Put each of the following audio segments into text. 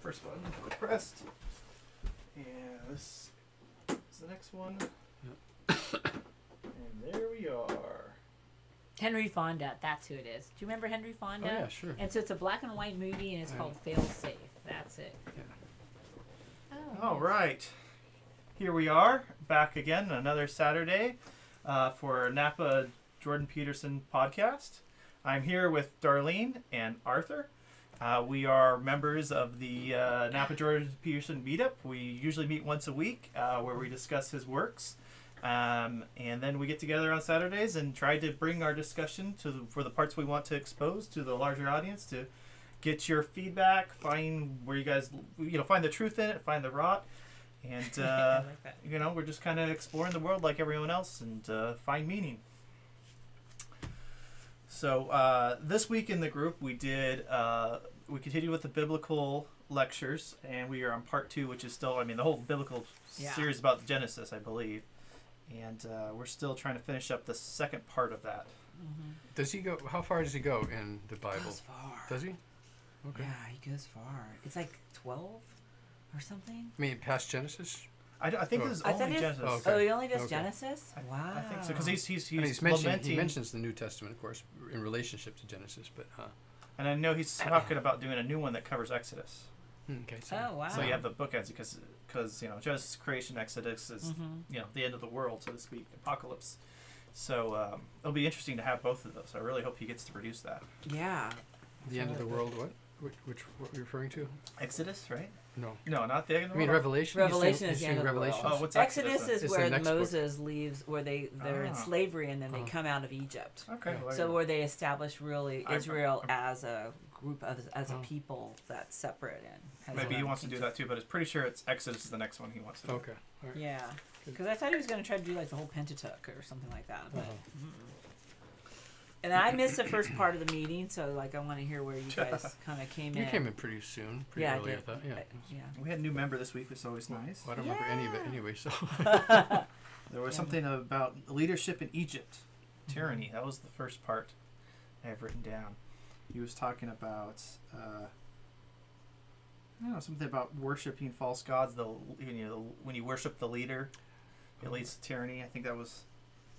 first one pressed. And this is the next one. And there we are. Henry Fonda, that's who it is. Do you remember Henry Fonda? Oh, yeah, sure. And so it's a black and white movie, and it's called Fail Safe. That's it. Yeah. Oh, All right. Here we are, back again another Saturday for Napa Jordan Peterson podcast. I'm here with Darlene and Arthur. We are members of the Napa Jordan Peterson meetup. We usually meet once a week where we discuss his works. And then we get together on Saturdays and try to bring our discussion for the parts we want to expose to the larger audience to get your feedback, find where you guys, find the truth in it, find the rot. And, like that. We're just kind of exploring the world like everyone else and find meaning. So this week in the group we continued with the biblical lectures, and we are on part 2, which is still, the whole biblical series about Genesis, I believe. And we're still trying to finish up the second part of that. Mm-hmm. Does he go? How far does he go in the Bible? Goes far. Does he? Okay. Yeah, he goes far. It's like 12 or something. I mean, past Genesis? I think this is only Genesis. Oh, okay. Oh, he only does Okay. Genesis? Wow. I think so, because he's he mentions the New Testament, of course, in relationship to Genesis, but and I know he's talking about doing a new one that covers Exodus. okay. So, Oh, wow. So you have the bookends because Genesis, creation, Exodus is the end of the world, so to speak, apocalypse. So it'll be interesting to have both of those. I really hope he gets to produce that. Yeah. the end of the world. What? What are you referring to? Exodus, right? No, not the end of the I mean world. Revelation. Revelation You're is the saying end of the world. Revelation? Oh, what's Exodus Exodus? is the where next book. Moses leaves, where they're in slavery and then they come out of Egypt. Okay. Well, So where they establish really Israel I'm- as a group as a people that's separate and has maybe their he own wants to do kingdom. that too, but it's pretty sure it's Exodus is the next one he wants to do. Okay. All right. Yeah, because I thought he was going to try to do like the whole Pentateuch or something like that. But, and I missed the first part of the meeting, so like I want to hear where you guys kind of came in. You came in pretty soon, pretty Yeah, I early, I did. thought. Yeah. Yeah. We had a new member this week, which is always nice. Well, I don't remember any of it anyway, so. There was something about leadership in Egypt, tyranny. That was the first part I have written down. He was talking about, something about worshiping false gods. When you worship the leader, it leads to tyranny. I think that was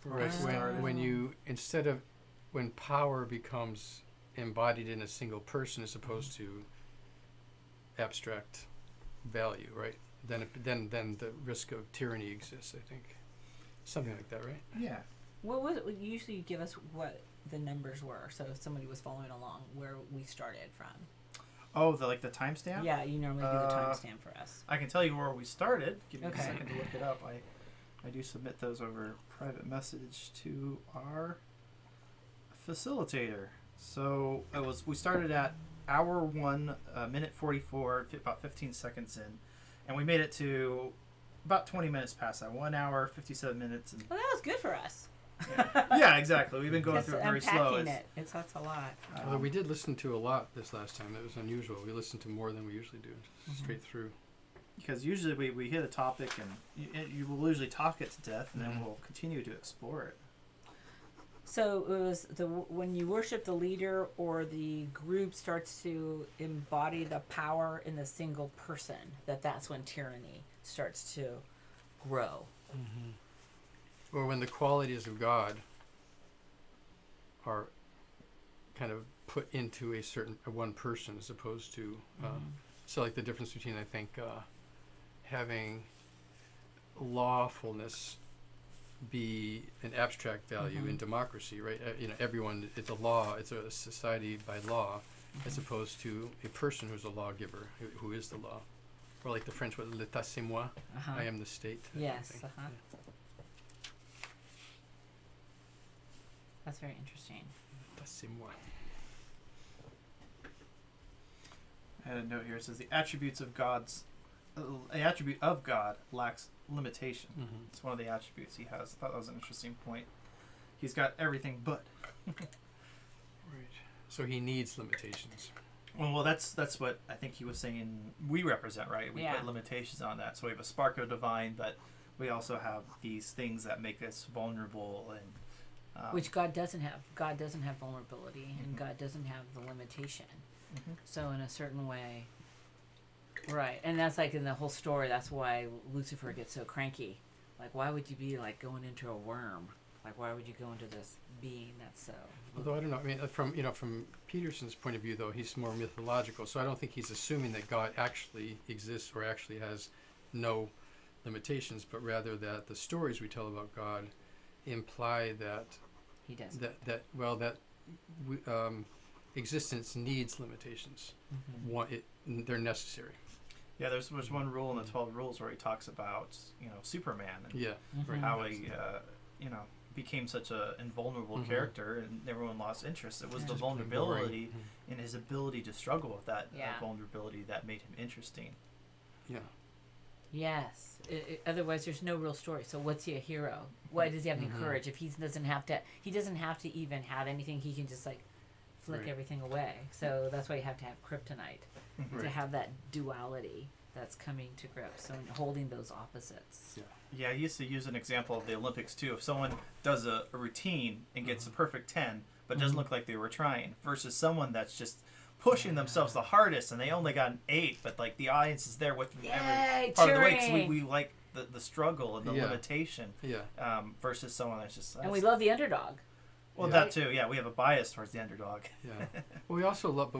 Right. started. When power becomes embodied in a single person as opposed to abstract value, right? Then the risk of tyranny exists, I think. Something like that, right? Yeah. What was it? Usually you give us what the numbers were, so if somebody was following along where we started from. Oh, the timestamp? Yeah, you normally do the timestamp for us. I can tell you where we started. Give me Okay. a second to look it up. I do submit those over private message to our facilitator. So we started at hour 1, minute 44, about 15 seconds in, and we made it to about 20 minutes past that. 1 hour, 57 minutes. And, Well, that was good for us. yeah, exactly. We've been going Just through it very slow. unpacking it. That's a lot. Although we did listen to a lot this last time. That was unusual. We listened to more than we usually do, straight through. Because usually we hit a topic and you will usually talk it to death, and then we'll continue to explore it. So it was when you worship the leader or the group starts to embody the power in the single person, that's when tyranny starts to grow. Or when the qualities of God are kind of put into a one person as opposed to so like the difference between I think having lawfulness be an abstract value in democracy, right? Everyone, it's a law, it's a society by law, as opposed to a person who's a lawgiver, who is the law. Or like the French, l'état c'est moi, I am the state. Yes. I think. That's very interesting. L'état c'est moi. I had a note here. It says the attribute of God lacks limitation. It's one of the attributes he has. I thought that was an interesting point. He's got everything but. Right. So he needs limitations. Well, that's what I think he was saying we represent, right? We put limitations on that. So we have a spark of divine, but we also have these things that make us vulnerable and Which God doesn't have. God doesn't have vulnerability, and God doesn't have the limitation. So in a certain way, Right, and that's like in the whole story. That's why Lucifer gets so cranky. Like, why would you be like going into a worm? Like, why would you go into this being that's so? Although I don't know. I mean, from Peterson's point of view, though, he's more mythological. So I don't think he's assuming that God actually exists or actually has no limitations, but rather that the stories we tell about God imply that He does. that existence needs limitations. They're necessary. Yeah, there's one rule in the 12 rules where he talks about, Superman and Yeah, right. how he, became such a invulnerable character and everyone lost interest. It was the Just plain vulnerability boring. and his ability to struggle with that Yeah. vulnerability that made him interesting. Yeah. Yes. Otherwise, there's no real story. So, what's he a hero? Why does he have any courage if he doesn't have to? He doesn't have to even have anything. He can just like flick Right. everything away. So that's why you have to have kryptonite to Right. have that duality that's coming to grips. So holding those opposites. Yeah. Yeah, I used to use an example of the Olympics too. If someone does a routine and gets a perfect 10, but doesn't look like they were trying, versus someone that's just pushing themselves the hardest and they only got an 8, but like the audience is there with them Yay, every part of the way. Because cheering. we like the struggle and the Yeah. limitation Yeah. versus someone that's just. And we love the underdog. Well, Yeah. that too. Yeah, we have a bias towards the underdog. Yeah. Well, we also love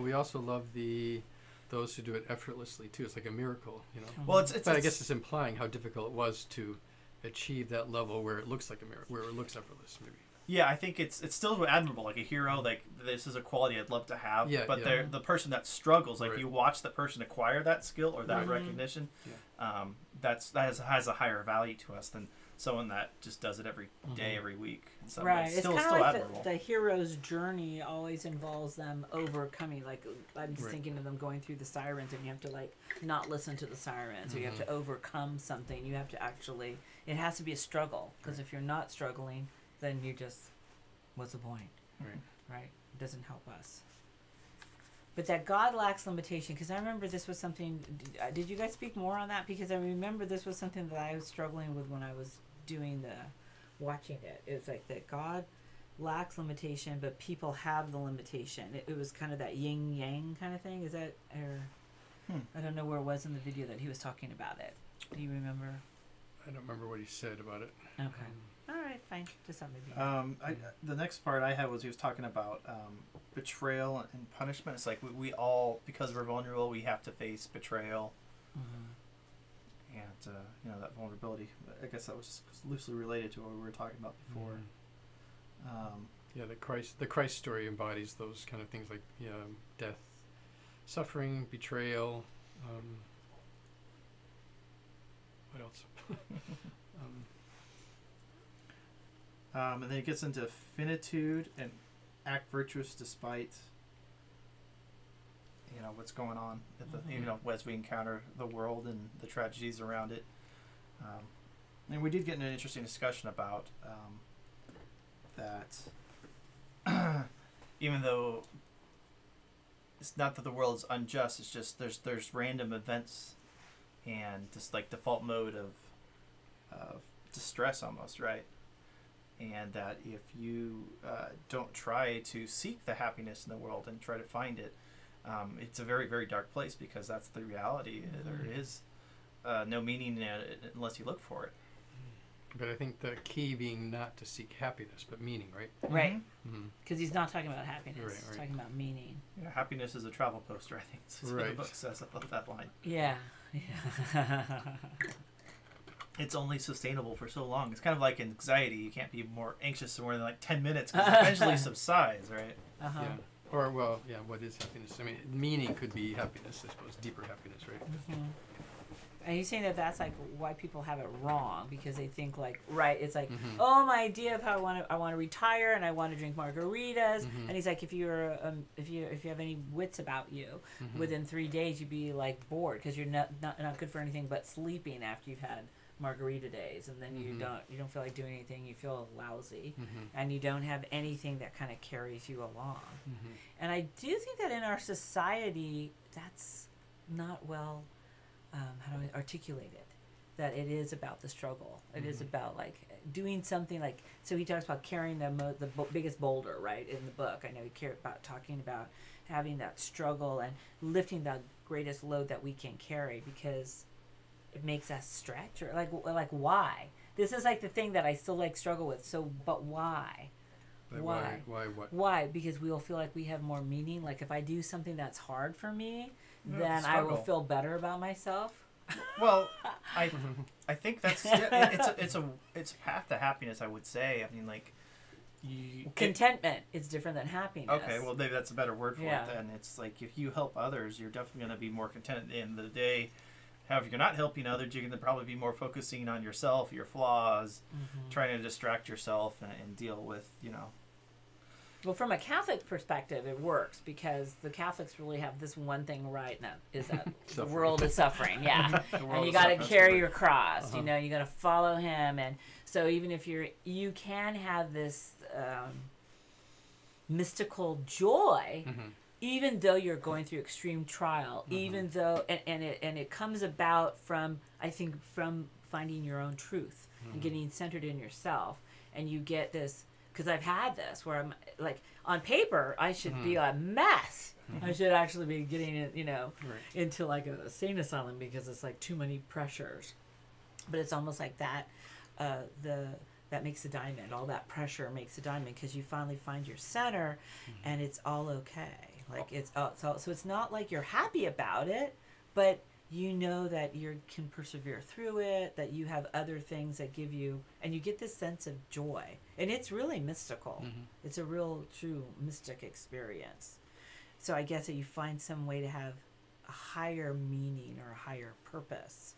those who do it effortlessly too. It's like a miracle, Well, it's But I guess it's implying how difficult it was to achieve that level where it looks like a miracle, where it looks effortless, maybe. yeah, I think it's still admirable. Like a hero, like this is a quality I'd love to have. Yeah, but yeah. the person that struggles, like Right. you watch the person acquire that skill or that recognition, that has a higher value to us than someone that just does it every day, every week. And so Right. it's It's still kind of still like admirable. the hero's journey always involves them overcoming. Like, I'm just Right. thinking of them going through the sirens, and you have to, like, not listen to the sirens, or you have to overcome something. You have to actually, it has to be a struggle. Because if you're not struggling, then you just, what's the point? Right. Right? It doesn't help us. But that God lacks limitation, because I remember this was something, did you guys speak more on that? Because I remember this was something that I was struggling with when I was doing watching it. It was like that God lacks limitation, but people have the limitation. It was kind of that yin yang kind of thing. Is that, or I don't know where it was in the video that he was talking about it. Do you remember? I don't remember what he said about it. Okay. All right, fine. Just something. Maybe. The next part I had was he was talking about betrayal and punishment. It's like we all, because we're vulnerable, we have to face betrayal and that vulnerability. I guess that was just loosely related to what we were talking about before. Yeah, the Christ story embodies those kind of things like death, suffering, betrayal. What else? And then it gets into finitude and act virtuous despite what's going on at the, as we encounter the world and the tragedies around it. And we did get into an interesting discussion about that even though it's not that the world is unjust, it's just there's random events and just like default mode of distress almost, right? And that if you don't try to seek the happiness in the world and try to find it, it's a very, very dark place, because that's the reality. There is no meaning in it unless you look for it. But I think the key being not to seek happiness, but meaning, right? Right. Mm-hmm. Because he's not talking about happiness. Right, He's right. talking about meaning. Yeah, happiness is a travel poster, I think. That's what the Right. book says. I love that line. Yeah. Yeah. It's only sustainable for so long. It's kind of like anxiety. You can't be more anxious for more than like 10 minutes because it eventually subsides, right? Uh-huh. Yeah. Or, well, yeah, what is happiness? I mean, meaning could be happiness, I suppose, deeper happiness, right? Mm-hmm. And he's saying that that's like why people have it wrong, because they think like, right, it's like, oh, my idea of how I want to retire and I want to drink margaritas. And he's like, if you have any wits about you, within 3 days you'd be like bored because you're not good for anything but sleeping after you've had margarita days, and then you don't feel like doing anything, you feel lousy, and you don't have anything that kind of carries you along. And I do think that in our society that's not well how do I articulate it, that it is about the struggle. It is about like doing something, like, so he talks about carrying the biggest boulder, right, in the book. I know he cared about talking about having that struggle and lifting the greatest load that we can carry because it makes us stretch, or like why? This is like the thing that I still like struggle with. So, but why? Why what? Why? Because we'll feel like we have more meaning. Like if I do something that's hard for me, Yeah, then I will struggle. feel better about myself. Well, I think that's it's a path to happiness. I would say. I mean, like Contentment is different than happiness. Okay, well maybe that's a better word for Yeah. it. Then it's like if you help others, you're definitely going to be more content at the end of the day. However, if you're not helping others, you're going to probably be more focusing on yourself, your flaws, trying to distract yourself and deal with, Well, from a Catholic perspective, it works because the Catholics really have this one thing right, and that is that the world is suffering. Yeah, The world and you is got to suffering, carry absolutely. your cross. You know, you got to follow Him, and so even if you can have this mystical joy, even though you're going through extreme trial, even though and it comes about from, I think, from finding your own truth and getting centered in yourself, and you get this. Because I've had this where I'm like, on paper, I should be a mess. I should actually be getting it, into like a insane asylum because it's like too many pressures. But it's almost like that, that makes a diamond. All that pressure makes a diamond because you finally find your center, and it's all okay. Like it's all, so it's not like you're happy about it, but you know that you can persevere through it, that you have other things that give you, and you get this sense of joy. And it's really mystical. It's a real, true mystic experience. So I guess that you find some way to have a higher meaning or a higher purpose,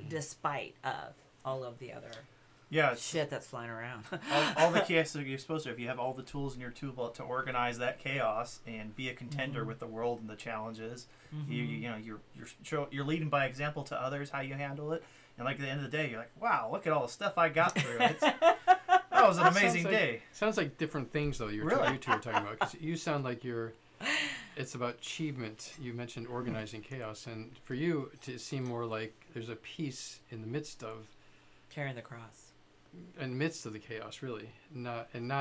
despite of all of the other shit that's flying around. all the chaos that you're supposed to. If you have all the tools in your tool belt to organize that chaos and be a contender with the world and the challenges, you're leading by example to others how you handle it. And like at the end of the day, you're like, wow, look at all the stuff I got through. That was an amazing day. Sounds like different things though. You two are talking about, because you sound like it's about achievement. You mentioned organizing chaos, and for you to seem more like there's a peace in the midst of Carrying the cross. In the midst of the chaos, really, not in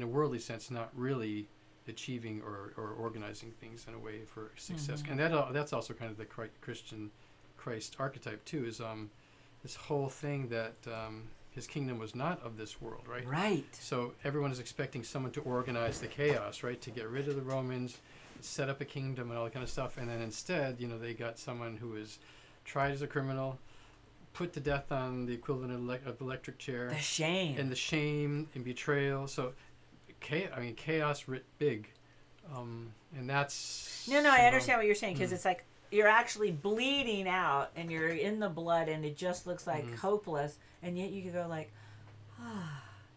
a worldly sense, not really achieving or organizing things in a way for success. And that's also kind of the Christian Christ archetype too. Is this whole thing that His kingdom was not of this world, right? Right. So everyone is expecting someone to organize the chaos, right? To get rid of the Romans, set up a kingdom, and all that kind of stuff. And then instead, they got someone who is tried as a criminal, put to death on the equivalent of electric chair. The shame. And the shame and betrayal. So, chaos writ big. And that's... No, I understand what you're saying, because it's like you're actually bleeding out, and you're in the blood, and it just looks like hopeless, and yet you can go like,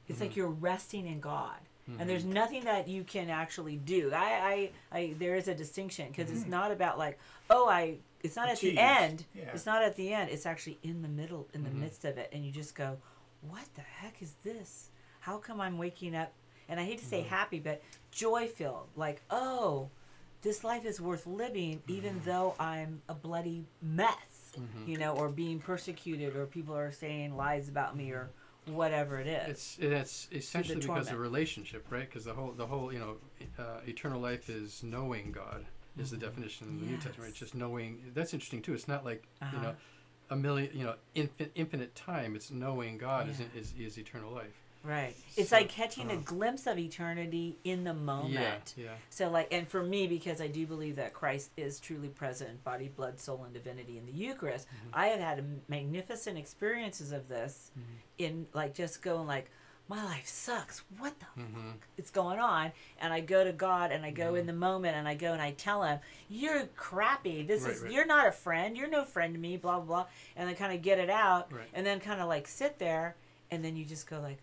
it's like you're resting in God. And there's nothing that you can actually do. I there is a distinction, because it's not about like, it's not Achieved. at the end. Yeah. It's not at the end. It's actually in the middle, in the midst of it. And you just go, what the heck is this? How come I'm waking up? And I hate to say happy, but joy-filled. Like, this life is worth living, even though I'm a bloody mess, or being persecuted, or people are saying lies about me, or whatever it is. It's essentially because of relationship, right? Because the whole eternal life is knowing God is the definition in the New Testament. It's just knowing. That's interesting too. It's not like a million infinite time. It's knowing God is eternal life. Right. It's like catching a glimpse of eternity in the moment. Yeah. So like, and for me, because I do believe that Christ is truly present, body, blood, soul, and divinity in the Eucharist, I have had magnificent experiences of this in like just going like, my life sucks. What the fuck is going on? And I go to God, and I go in the moment, and I go and I tell Him, you're crappy. You're not a friend. You're no friend to me, blah, blah, blah. And then kind of get it out, and then kind of like sit there, and then you just go like,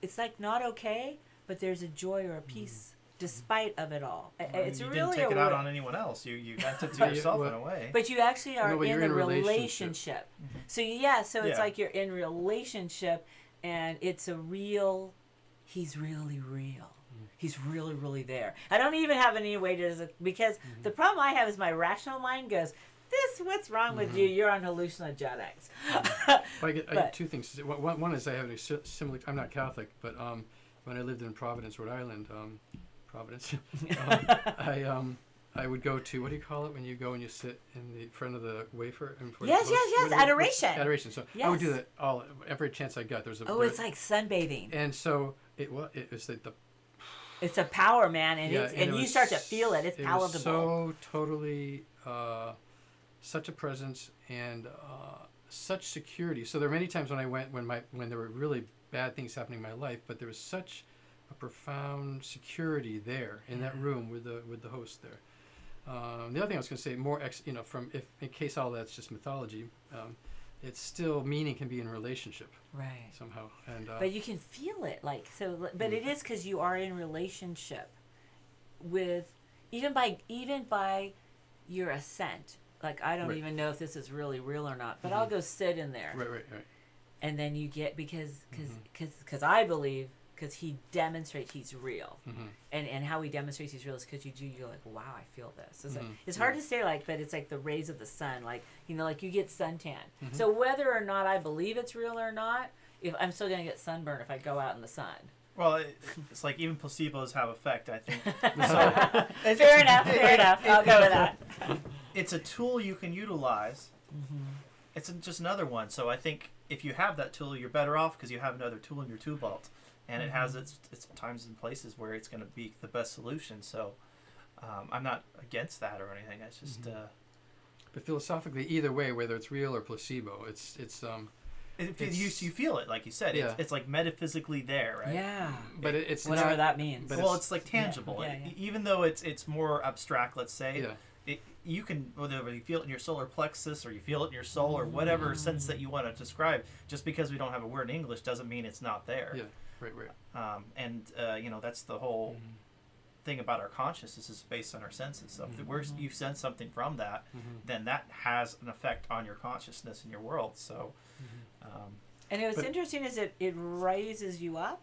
it's like not okay, but there's a joy or a peace despite of it all. It's you really didn't take it out on anyone else. You got to yourself in a way. But you actually are you're in a relationship. So it's like you're in relationship, and it's a real, He's really real. He's really, really there. I don't even have any way to, because the problem I have is my rational mind goes, what's wrong with you? You're on hallucinogenics. I get two things to say. One is I have a similar. I'm not Catholic, but when I lived in Providence, Rhode Island, I would go to, what do you call it when you go and you sit in the front of the wafer? And before Yes, you close? yes, yes, adoration. Adoration. So I would do Yes. that every chance I got. Oh, it's like sunbathing. And so it was like the It's a power, man, and yeah, it's and and it you was start to feel it. It's it palatable. was so totally such a presence and such security. So there were many times when I went when there were really bad things happening in my life, but there was such a profound security there in that room with the host there. The other thing I was going to say, from if in case all that's just mythology, it's still meaning can be in relationship, Right. somehow, and But you can feel it, like so. But it is because you are in relationship with even by your assent. Like I don't Right. even know if this is really real or not, but I'll go sit in there, right. and then you get because I believe because he demonstrates he's real, and how he demonstrates he's real is because you're like, wow, I feel this. It's like, it's hard to say, like, but it's like the rays of the sun, like like you get suntan. So whether or not I believe it's real or not, if I'm still gonna get sunburn if I go out in the sun. Well, it's like even placebos have effect, I think. Fair enough. I'll go with that. It's a tool you can utilize. It's just another one. So I think if you have that tool, you're better off because you have another tool in your tool belt. And it has its times and places where it's going to be the best solution. So I'm not against that or anything. It's just... But philosophically, either way, whether it's real or placebo, you feel it, like you said. Yeah. It's like metaphysically there, right? Yeah. But it's whatever not, that means. but Well, it's like tangible. Yeah. Even though it's more abstract, let's say, yeah. you can, whether you feel it in your solar plexus or you feel it in your soul or whatever sense that you want to describe, just because we don't have a word in English doesn't mean it's not there. Yeah, right. And that's the whole thing about our consciousness is based on our senses. So if you sense something from that, then that has an effect on your consciousness and your world. So, and what's interesting is it raises you up,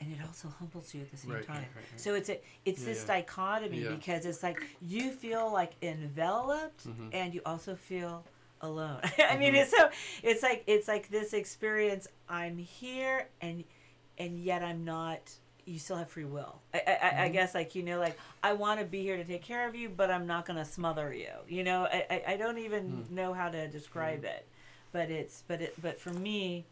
and it also humbles you at the same time. Right. So it's this dichotomy because it's like you feel like enveloped, and you also feel alone. I mean, it's like this experience. I'm here, and yet I'm not. You still have free will. I guess, like, like I want to be here to take care of you, but I'm not going to smother you. I don't even know how to describe it, but for me,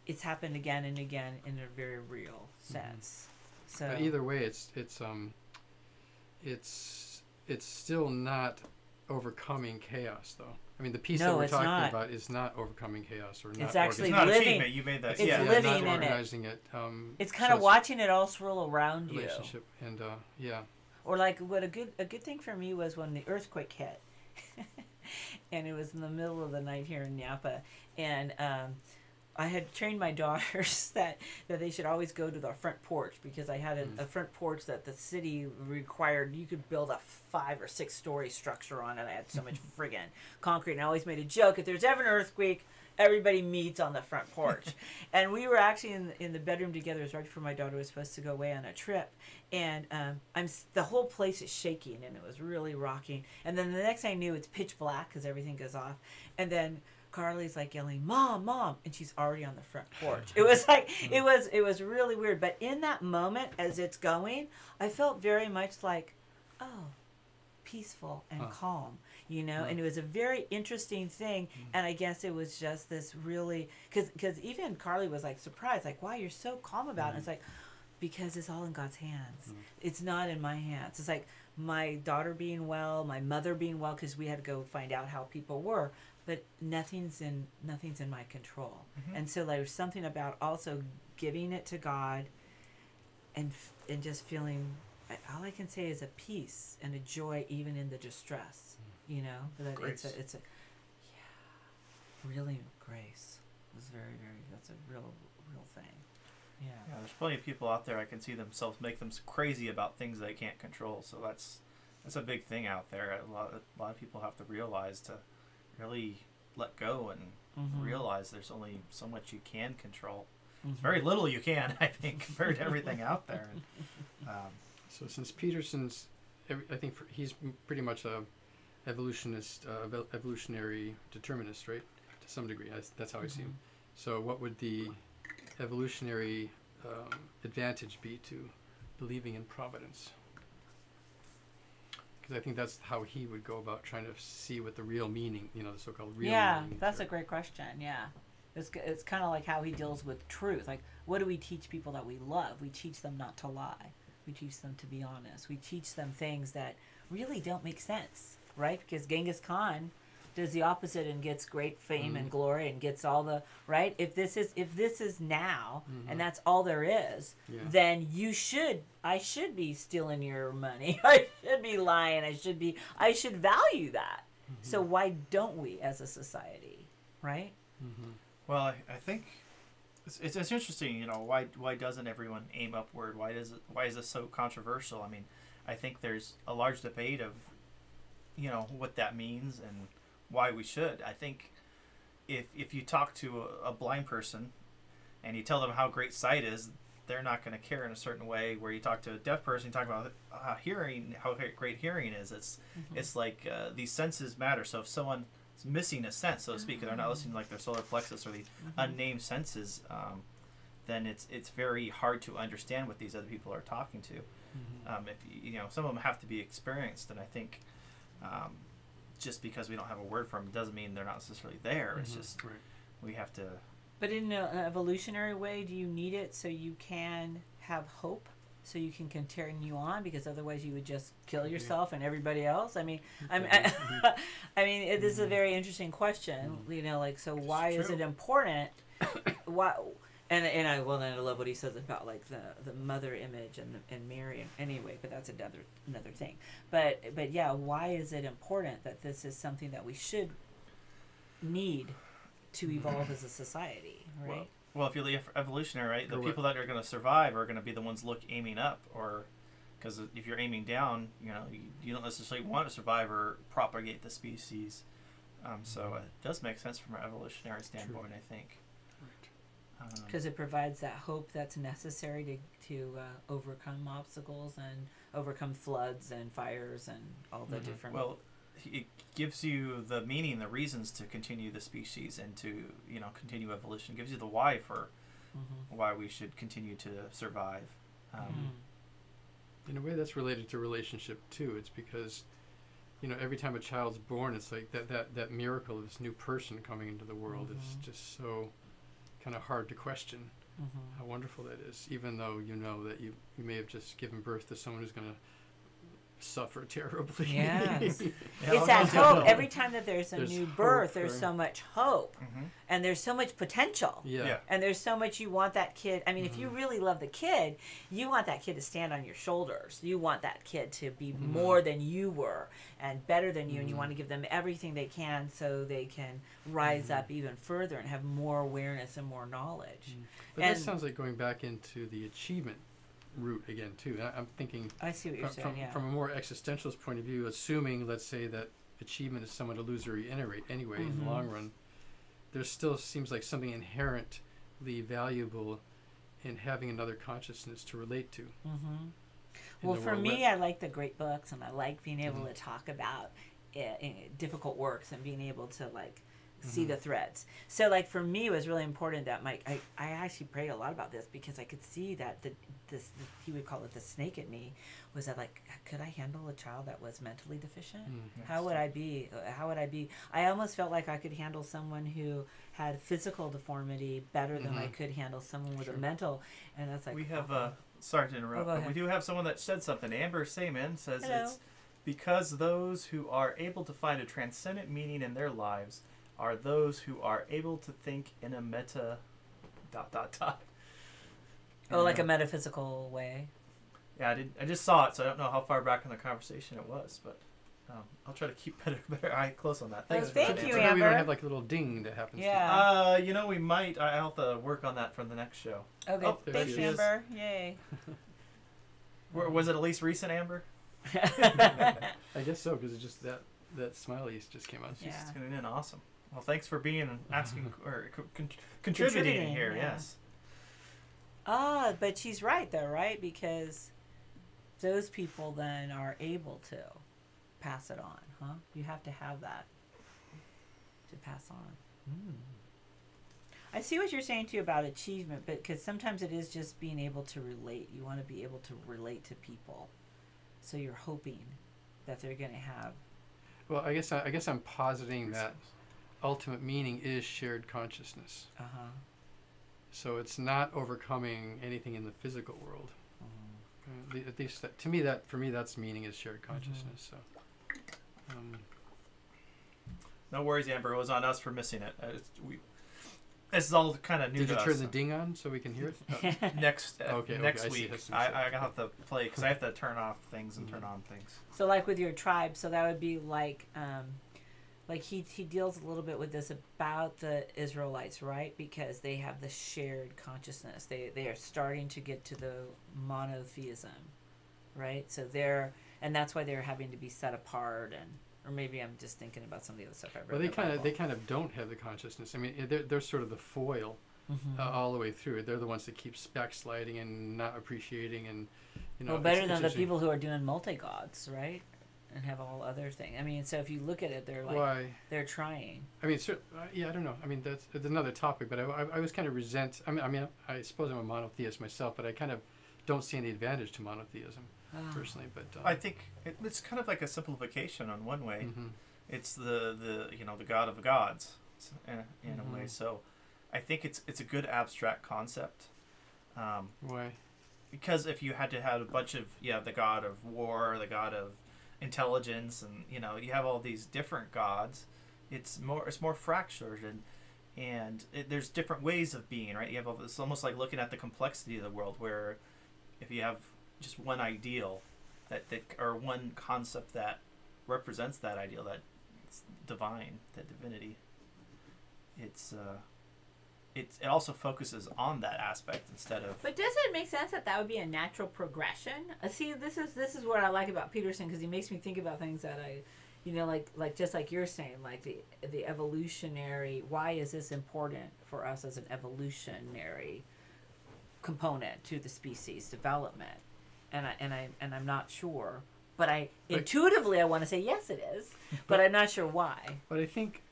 it's happened again and again in a very real sense. So But either way, it's still not overcoming chaos, though. I mean, the piece that we're talking about is not overcoming chaos or not. It's actually it's not living. achievement. You made that. It's Yeah. living not in it. organizing it. It's kind of watching it all swirl around you. Relationship and Or like what a good thing for me was when the earthquake hit, and it was in the middle of the night here in Napa, and I had trained my daughters that they should always go to the front porch because I had a front porch that the city required. You could build a 5 or 6 story structure on it. I had so much friggin' concrete, and I always made a joke: if there's ever an earthquake, everybody meets on the front porch. And we were actually in the bedroom together. It was right before my daughter was supposed to go away on a trip, and the whole place is shaking, and it was really rocking. And then the next thing I knew, it's pitch black because everything goes off, and then Carly's like yelling, "Mom, Mom," and she's already on the front porch. It was like it was really weird. But in that moment, as it's going, I felt very much like, oh, peaceful and calm, and it was a very interesting thing. And I guess it was just this really, because even Carly was like surprised, like, "Wow, you're so calm about it." And it's like, because it's all in God's hands. It's not in my hands. It's like my daughter being well, my mother being well, because we had to go find out how people were. But nothing's in my control. And so there's something about also giving it to God, and just feeling. All I can say is a peace and a joy, even in the distress. That Grace. it's a really grace. It's very, very. That's a real thing. Yeah. There's plenty of people out there I can see themselves make them crazy about things they can't control. So that's a big thing out there. A lot of people have to realize to really let go and realize there's only so much you can control. There's very little you can, I think, compared to everything out there. And, so since Peterson's, I think he's pretty much a evolutionist, evolutionary determinist, right? To some degree, that's how I see him. So what would the evolutionary advantage be to believing in providence? Because I think that's how he would go about trying to see what the real meaning, the so-called real Yeah, meaning. that's a great question. Yeah. It's kind of like how he deals with truth. Like, what do we teach people that we love? We teach them not to lie. We teach them to be honest. We teach them things that really don't make sense, right? Because Genghis Khan does the opposite and gets great fame and glory and gets all the right. If this is now and that's all there is, then I should be stealing your money. I should be lying. I should value that. So why don't we as a society, right? Well, I think it's interesting. Why doesn't everyone aim upward? Why is this so controversial? I mean, I think there's a large debate of what that means and why we should. I think if you talk to a blind person and you tell them how great sight is, they're not going to care in a certain way. Where you talk to a deaf person, you talk about hearing, how great hearing is. It's like these senses matter. So if someone is missing a sense, so to speak, they're not listening to like their solar plexus or the unnamed senses, then it's very hard to understand what these other people are talking to. If some of them have to be experienced, and I think just because we don't have a word for them doesn't mean they're not necessarily there. It's just we have to. But in an evolutionary way, do you need it so you can have hope, so you can continue on? Because otherwise, you would just kill yourself and everybody else. I mean, this is a very interesting question. So why is it important? Why? And I love what he says about like the mother image and Mary. Anyway, but that's another thing. But yeah, why is it important that this is something that we should need to evolve as a society, right? Well, if you're the evolutionary, right, the people that are going to survive are going to be the ones aiming up, or because if you're aiming down, you don't necessarily want to survive or propagate the species. So it does make sense from an evolutionary standpoint, I think. Because it provides that hope that's necessary to overcome obstacles and overcome floods and fires and all the different. Well, it gives you the meaning, the reasons to continue the species and to continue evolution. It gives you the why for why we should continue to survive. In a way, that's related to relationship too. It's because every time a child's born, it's like that miracle of this new person coming into the world is just so kind of hard to question how wonderful that is, even though that you may have just given birth to someone who's going to suffer terribly. Yes. It's that hope. Every time that there's new birth, there's so much hope and there's so much potential. Yeah. And there's so much you want that kid. I mean, if you really love the kid, you want that kid to stand on your shoulders. You want that kid to be more than you were and better than you, and you want to give them everything they can so they can rise up even further and have more awareness and more knowledge. But that sounds like going back into the achievement route again too. I'm thinking I see what you're saying, from a more existentialist point of view, assuming, let's say, that achievement is somewhat illusory anyway in the long run, there still seems like something inherently valuable in having another consciousness to relate to. Well, for me, I like the great books, and I like being able to talk about difficult works and being able to see the threads. So for me, it was really important that I actually prayed a lot about this because I could see that this he would call it the snake in me was that could I handle a child that was mentally deficient? How would I be? I almost felt like I could handle someone who had physical deformity better than I could handle someone with a mental, and that's we have sorry to interrupt, but we do have someone that said something. Amber Seaman says it's because those who are able to find a transcendent meaning in their lives are those who are able to think in a meta ... Oh, like a metaphysical way. Yeah, I just saw it, so I don't know how far back in the conversation it was, but I'll try to keep better eye close on that. Thanks. Thank you, Amber. Amber. We don't have a little ding that happens. Yeah. We might. I'll have to work on that for the next show. Okay. Oh, Thanks, Amber. Yay. Was it at least recent, Amber? I guess so, because it's just that smiley just came out. She's tuning in. Awesome. Well, thanks for being asking or contributing here. Yeah. Yes. But she's right though, right? Because those people then are able to pass it on, huh? You have to have that to pass on. I see what you're saying too about achievement, but because sometimes it is just being able to relate. You want to be able to relate to people, so you're hoping that they're going to have. Well, I guess I'm positing that ultimate meaning is shared consciousness. Uh-huh. So it's not overcoming anything in the physical world. At least for me, that's meaning is shared consciousness. So. No worries, Amber. It was on us for missing it. This is all kind of new Did to you us. turn the ding on so we can hear it? Next I week, see. I have to play because I have to turn off things and turn on things. So like with your tribe, so that would be like he deals a little bit with this about the Israelites, right? Because they have the shared consciousness. They are starting to get to the monotheism, right? So and that's why they're having to be set apart, or maybe I'm just thinking about some of the other stuff I read. Well, they kind of don't have the consciousness. I mean, they're sort of the foil all the way through. They're the ones that keep backsliding and not appreciating, and well, better than the people who are doing multi-gods, right? And have all other things. I mean, so if you look at it, they're like they're trying. I mean, I don't know. I mean, that's another topic. But I was kind of I suppose I'm a monotheist myself, but I kind of don't see any advantage to monotheism personally. But I think it's kind of like a simplification on one way. It's the God of gods in a way. So I think it's a good abstract concept. Why? Because if you had to have a bunch of the god of war, the god of intelligence, and you have all these different gods, it's more fractured, and there's different ways of being, right? You have it's almost like looking at the complexity of the world, where if you have just one ideal that or one concept that represents that ideal, that it's divine, that divinity, it also focuses on that aspect instead of. But does it make sense that would be a natural progression? See, this is what I like about Peterson, because he makes me think about things that like just like you're saying, like the evolutionary. Why is this important for us as an evolutionary component to the species development? And I'm not sure, but intuitively I want to say yes, it is, but I'm not sure why. But I think,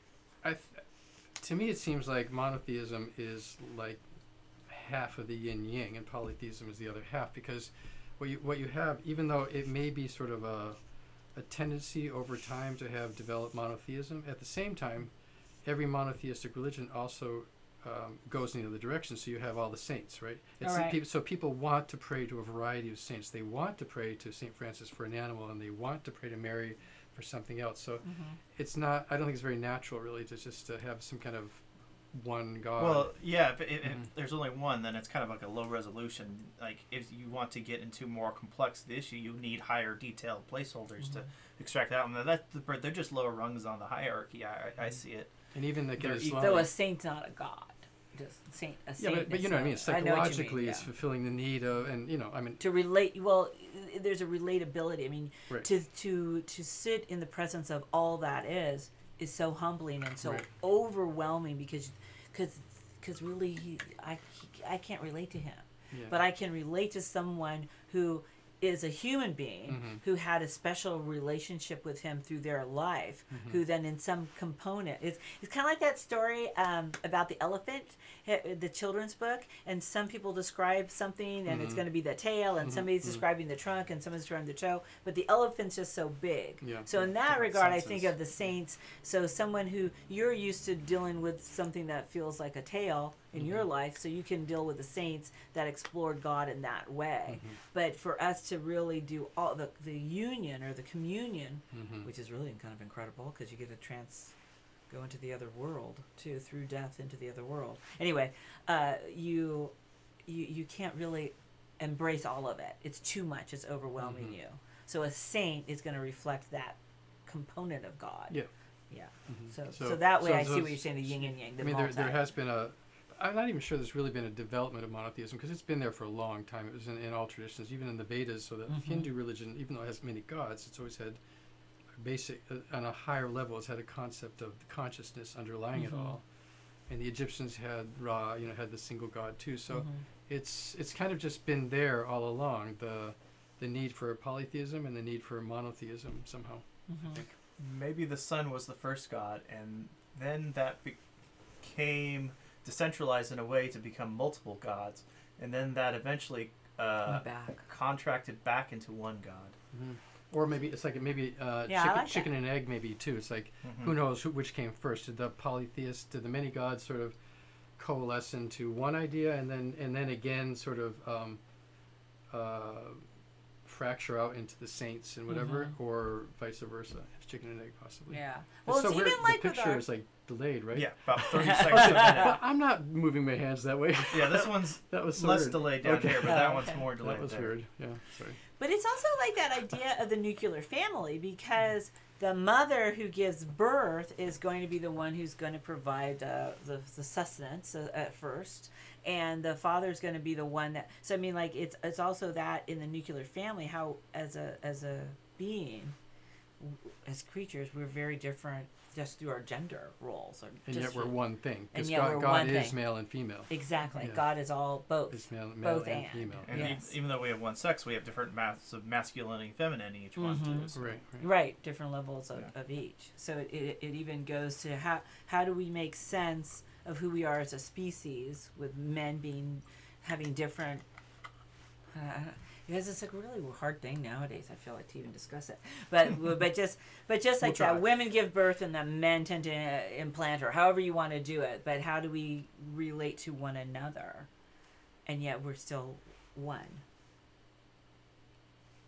to me, it seems like monotheism is like half of the yin yang, and polytheism is the other half. Because what you have, even though it may be sort of a tendency over time to have developed monotheism, at the same time, every monotheistic religion also goes in the other direction. So you have all the saints, right? So people want to pray to a variety of saints. They want to pray to Saint Francis for an animal, and they want to pray to Mary for something else. So it's not, I don't think it's very natural really to just have some kind of one God. Well, yeah, if there's only one, then it's kind of like a low resolution. Like if you want to get into more complex the issue, you need higher detailed placeholders to extract that one. They're just lower rungs on the hierarchy. I see it. And even the though a saint's not a god. Just saint. But you know what I mean. Psychologically, it's fulfilling the need of, and to relate. Well, there's a relatability. I mean, right. to sit in the presence of all that is so humbling and so overwhelming, because really I can't relate to him, but I can relate to someone who is a human being who had a special relationship with him through their life, who then in some component, it's kind of like that story about the elephant, the children's book, and some people describe something and it's going to be the tail, and somebody's describing the trunk, and someone's describing the toe, but the elephant's just so big. So in that regard, I think of the saints, so someone who you're used to dealing with something that feels like a tail in your life, so you can deal with the saints that explored God in that way. But for us to really do all the union or the communion, which is really kind of incredible, because you get to go into the other world too, through death into the other world. Anyway, you can't really embrace all of it. It's too much. It's overwhelming you. So a saint is going to reflect that component of God. Yeah. So that way, I see what you're saying. The yin and yang. I mean, there has been I'm not even sure there's really been a development of monotheism, because it's been there for a long time. It was in all traditions, even in the Vedas. So the Hindu religion, even though it has many gods, it's always had on a higher level, it's had a concept of consciousness underlying it all. And the Egyptians had Ra, had the single god too. So it's kind of just been there all along, the need for polytheism and the need for monotheism somehow, I think. Maybe the sun was the first god, and then that became decentralized in a way to become multiple gods, and then that eventually contracted back into one god. Or maybe it's like maybe chicken and egg maybe too. It's like who knows which came first? Did the polytheist, did the many gods sort of coalesce into one idea and then again sort of fracture out into the saints and whatever, or vice versa? It's chicken and egg possibly. Yeah. Well, it's so even like the picture is like delayed, right? Yeah, about 30 seconds a minute. But I'm not moving my hands that way. Yeah, this one's that was so less weird. delayed down here, but that one's more delayed. That was there. weird. Yeah, sorry. But it's also like that idea of the nuclear family, because the mother who gives birth is going to be the one who's going to provide the sustenance at first, and the father is going to be the one that. So I mean, like it's also that in the nuclear family, how as a being, as creatures, we're very different just through our gender roles. And yet we're one thing. Because and yet we're God one is thing. male and female. Exactly. Yeah. God is all both. It's male both and female. And yes. even though we have one sex, we have different maths of masculine and feminine in each one too. So. Right, different levels of each. So it even goes to how do we make sense of who we are as a species, with men having different. Because it's a really hard thing nowadays, I feel like, to even discuss it. But just like that, women give birth and the men tend to implant, or however you want to do it. But how do we relate to one another, and yet we're still one?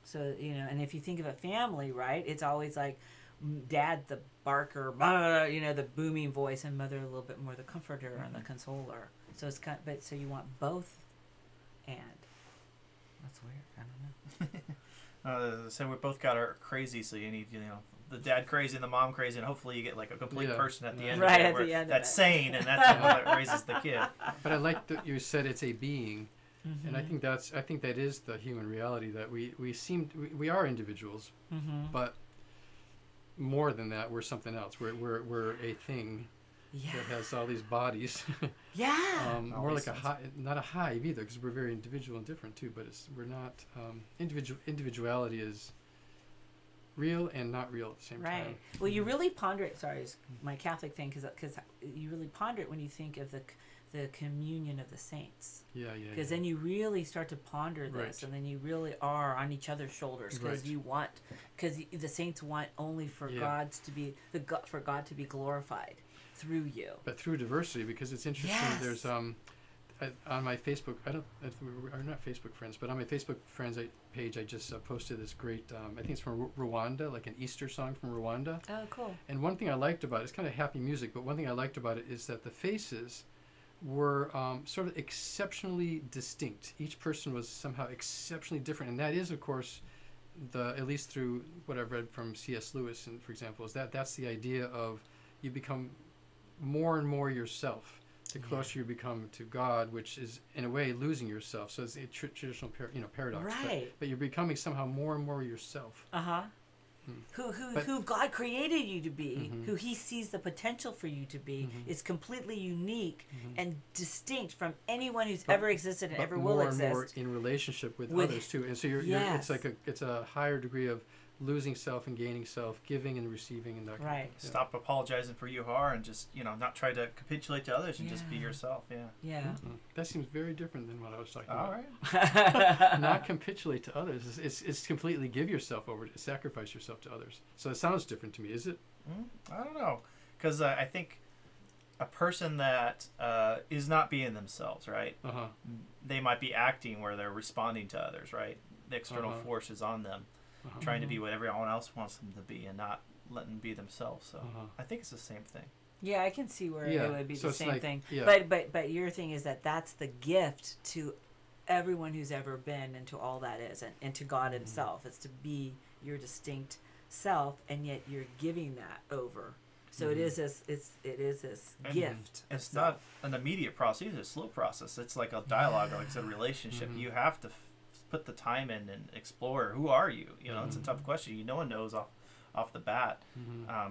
So and if you think of a family, right, it's always like dad the barker, the booming voice, and mother a little bit more the comforter and the consoler. So it's so you want both, and. That's weird. I don't know. So we both got our crazy, so you need, the dad crazy and the mom crazy, and hopefully you get like a complete person at the end right, of it, that's sane, and that's the one that raises the kid. But I like that you said it's a being, and I think that is the human reality, that we are individuals, but more than that, we're something else. We're a thing. Yeah. That has all these bodies. Yeah. More like not a hive either, because we're very individual and different too. But we're not individuality is real and not real at the same time. Right. Well, you really ponder it. Sorry, it's my Catholic thing, because you really ponder it when you think of the communion of the saints. Yeah. Because then you really start to ponder this, and then you really are on each other's shoulders, because because the saints want only for God to be glorified through you, but through diversity, because it's interesting. Yes. There's on my Facebook, I don't know if we're not Facebook friends, but on my Facebook friends page, I just posted this great I think it's from Rwanda, like an Easter song from Rwanda. Oh, cool. And one thing I liked about it's kind of happy music, but one thing I liked about it is that the faces were sort of exceptionally distinct. Each person was somehow exceptionally different, and that is, of course, at least through what I've read from C.S. Lewis, and for example, is that's the idea of you become more and more yourself the closer you become to God, which is in a way losing yourself. So it's a traditional paradox, right? But you're becoming somehow more and more yourself. Who God created you to be, who He sees the potential for you to be, is completely unique and distinct from anyone who's ever existed and ever will exist. More and more in relationship with others too, and so you're it's a higher degree of losing self and gaining self, giving and receiving, and that kind of thing. Stop apologizing for you are, and just not try to capitulate to others, and just be yourself. That seems very different than what I was talking about. All right. Not capitulate to others. It's completely give yourself over to sacrifice yourself to others. So it sounds different to me. Is it? I don't know, because I think a person that is not being themselves, right? They might be acting where they're responding to others, right? The external force is on them. Trying to be what everyone else wants them to be, and not letting them be themselves. So I think it's the same thing. Yeah, I can see where it would be the same thing. Yeah. But your thing is that's the gift to everyone who's ever been, and to all that is, and to God Himself. It's to be your distinct self, and yet you're giving that over. So it is this gift. It's not an immediate process; it's a slow process. It's like a dialogue, like I said, a relationship. You have to put the time in and explore. Who are you? It's a tough question. No one knows off the bat.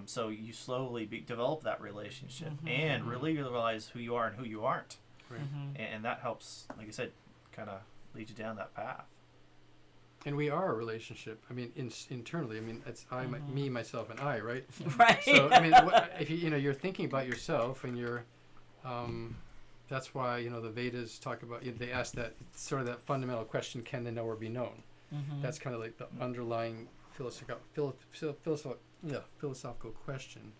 So you slowly develop that relationship and really realize who you are and who you aren't. Right. And that helps, like I said, kind of lead you down that path. And we are a relationship. I mean, internally. I mean, it's me, myself, and I, right? Right. So I mean, if you're thinking about yourself, and you're that's why the Vedas talk about. They ask that sort of that fundamental question: can the knower be known? That's kind of like the underlying philosophical question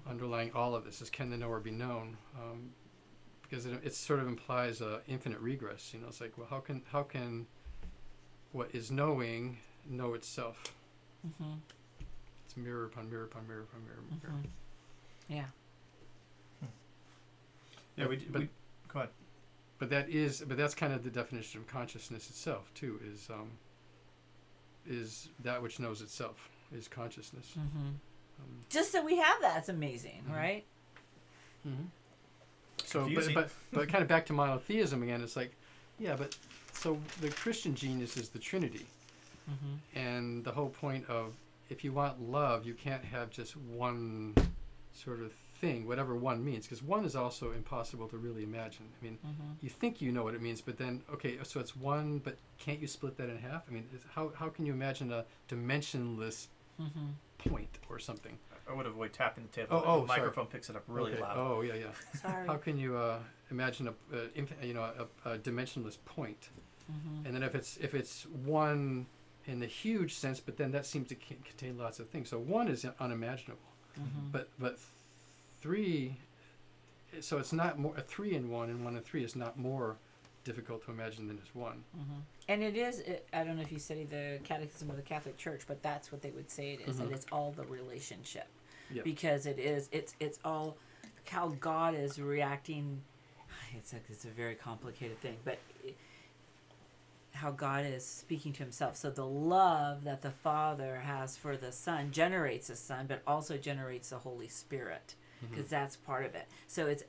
underlying all of this is, can the knower be known? Because it sort of implies infinite regress. You know, it's like, well, how can what is knowing know itself? It's mirror upon mirror upon mirror upon mirror. Mirror. Yeah. Yeah, we go ahead. But that's kind of the definition of consciousness itself too. Is that which knows itself is consciousness. Just that we have that's amazing, right? So, but kind of back to monotheism again. It's like, yeah, but so the Christian genius is the Trinity, and the whole point of, if you want love, you can't have just one sort of thing, whatever one means, because one is also impossible to really imagine. I mean, you think you know what it means, but then, okay, so it's one, but can't you split that in half? I mean, how can you imagine a dimensionless point or something? I would avoid tapping the table. The microphone picks it up really loud. Oh, yeah. Sorry. How can you imagine a dimensionless point? And then if it's one in the huge sense, but then that seems to contain lots of things. So one is unimaginable, but three. So it's not more a 3 in 1 and 1 in 3 is not more difficult to imagine than is one. And it is. I don't know if you study the Catechism of the Catholic Church, but that's what they would say it is. And it's all the relationship, because it is. It's all how God is reacting. It's a very complicated thing, but how God is speaking to Himself. So the love that the Father has for the Son generates the Son, but also generates the Holy Spirit, because that's part of it. So it's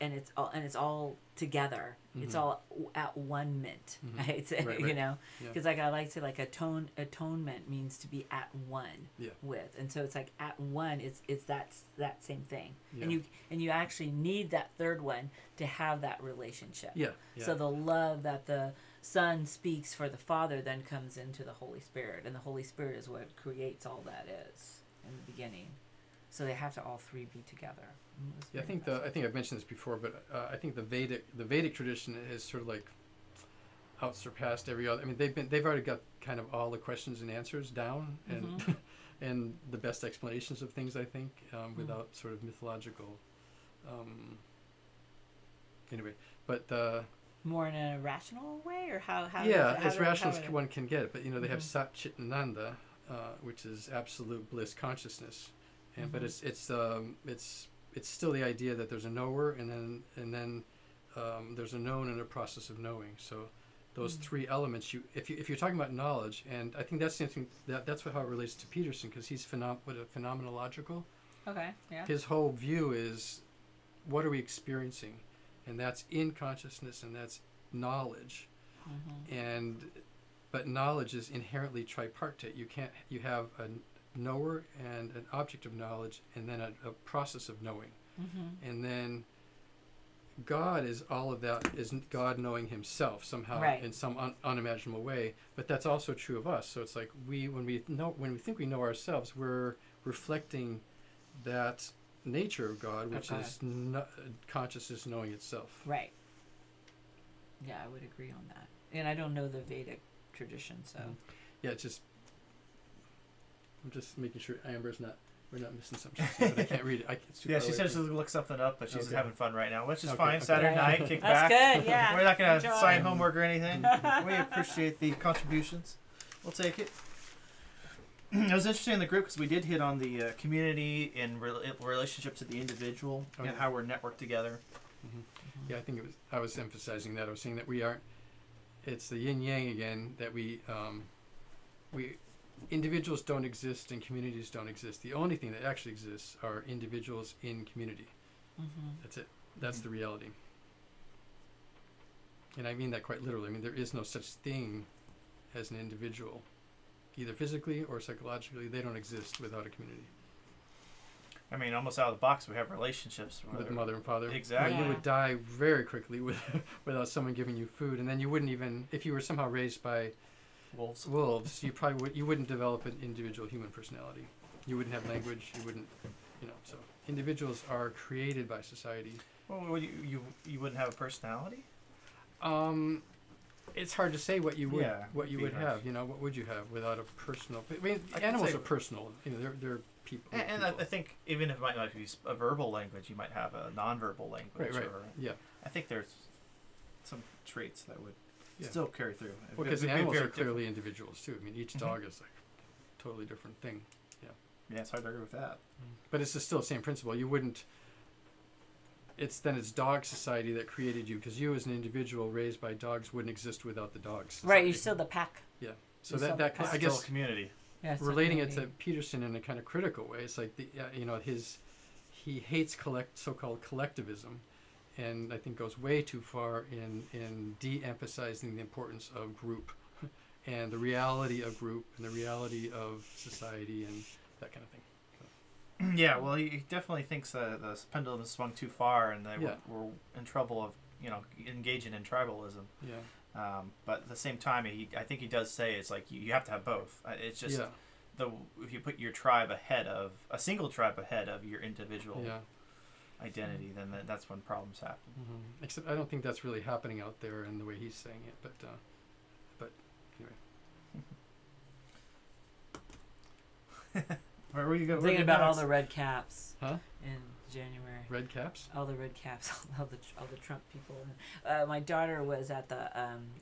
all together. It's all at one mint. Right? Right. You know, because I like to say, like, atonement means to be at one with, and so it's like at one. It's that same thing, and you actually need that third one to have that relationship. So the love that the Son speaks for the Father then comes into the Holy Spirit, and the Holy Spirit is what creates all that is in the beginning. So they have to all three be together. I think I've mentioned this before, but I think the Vedic tradition is sort of like outsurpassed every other. I mean, they've already got kind of all the questions and answers down, and and the best explanations of things, I think, without sort of mythological. Anyway, but more in a rational way, or how as rational as one can get. But they have Sat Chit Ananda, which is absolute bliss consciousness, and but it's still the idea that there's a knower, and then there's a known and a process of knowing. So those three elements, if you're talking about knowledge, and I think that's something that's how it relates to Peterson, because he's phenomenological. Okay. Yeah. His whole view is, what are we experiencing, and that's in consciousness, and that's knowledge, but knowledge is inherently tripartite. You have a knower and an object of knowledge, and then a process of knowing, and then God is all of that, is God knowing Himself somehow in some unimaginable way. But that's also true of us. So it's like when we think we know ourselves, we're reflecting that nature of God, which is consciousness knowing itself. Right. Yeah, I would agree on that. And I don't know the Vedic tradition, so. Yeah, it's just. I'm just making sure we're not missing something, but I can't read it. She said she'll look something up, but she's having fun right now, which is fine. Saturday night, kick back. That's good, yeah. We're not going to sign homework or anything. We appreciate the contributions. We'll take it. It was interesting in the group because we did hit on the community and relationship to the individual and how we're networked together. Yeah, I think I was emphasizing that. I was saying that we aren't. It's the yin yang again, that we individuals don't exist and communities don't exist. The only thing that actually exists are individuals in community. That's it. That's the reality. And I mean that quite literally. I mean, there is no such thing as an individual, either physically or psychologically. They don't exist without a community. I mean, almost out of the box, we have relationships with mother and father. Exactly. You would die very quickly without someone giving you food, and then you wouldn't even, if you were somehow raised by wolves, you wouldn't develop an individual human personality. You wouldn't have language. You wouldn't, So individuals are created by society. Well, you wouldn't have a personality? it's hard to say what you would Yeah, what you it'd would be have. You know, what would you have without a personal? I mean, I can animals say- are personal. You know, they're people. And people. I think even if it might not be a verbal language, you might have a nonverbal language. Right. Or, Yeah. I think there's some traits that would Yeah. still carry through. Well, because It'd the be animals very are clearly individuals too. I mean, each dog is like a totally different thing. different. Yeah, it's hard to argue with that. But it's still the same principle. You wouldn't. It's dog society that created you, because you as an individual raised by dogs wouldn't exist without the dogs. Right, you're still the pack. So you're that still I Still guess a community. Yeah, it's relating it to definitely- Peterson in a kind of critical way. It's like he hates so-called collectivism, and I think goes way too far in de-emphasizing the importance of group and the reality of group and the reality of society and that kind of thing. Yeah, well, he definitely thinks the pendulum has swung too far, and that Yeah. we're in trouble of engaging in tribalism. Yeah. But at the same time, I think he does say it's like you have to have both. It's just Yeah. if you put your tribe ahead of a single tribe ahead of your individual Yeah. identity, then that's when problems happen. Except I don't think that's really happening out there in the way he's saying it. But anyway. Where were you going? Thinking about all the red caps Huh? in January. Red caps? All the red caps, all the Trump people. My daughter was at the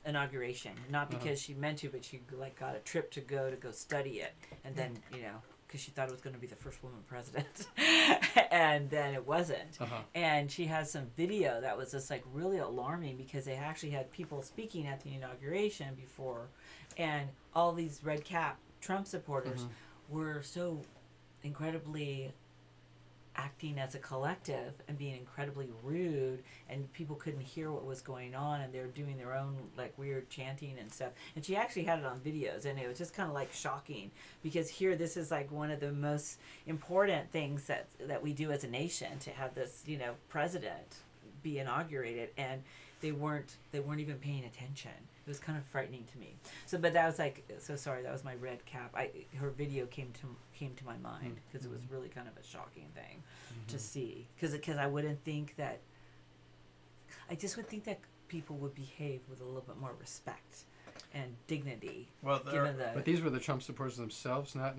inauguration, not because she meant to, but she got a trip to go study it, and then because she thought it was going to be the first woman president, and then it wasn't. And she has some video that was just like really alarming, because they actually had people speaking at the inauguration before, and all these red cap Trump supporters were so incredibly acting as a collective and being incredibly rude, and people couldn't hear what was going on, and they were doing their own like weird chanting and stuff, and she actually had it on videos, and it was just kind of like shocking, because here this is like one of the most important things that we do as a nation, to have this president be inaugurated, and they weren't even paying attention. It was kind of frightening to me. But that was like, so sorry, that was my red cap. Her video came to my mind, because it was really kind of a shocking thing to see. Because I wouldn't think that, I just would think that people would behave with a little bit more respect and dignity. Well, But these were the Trump supporters themselves, not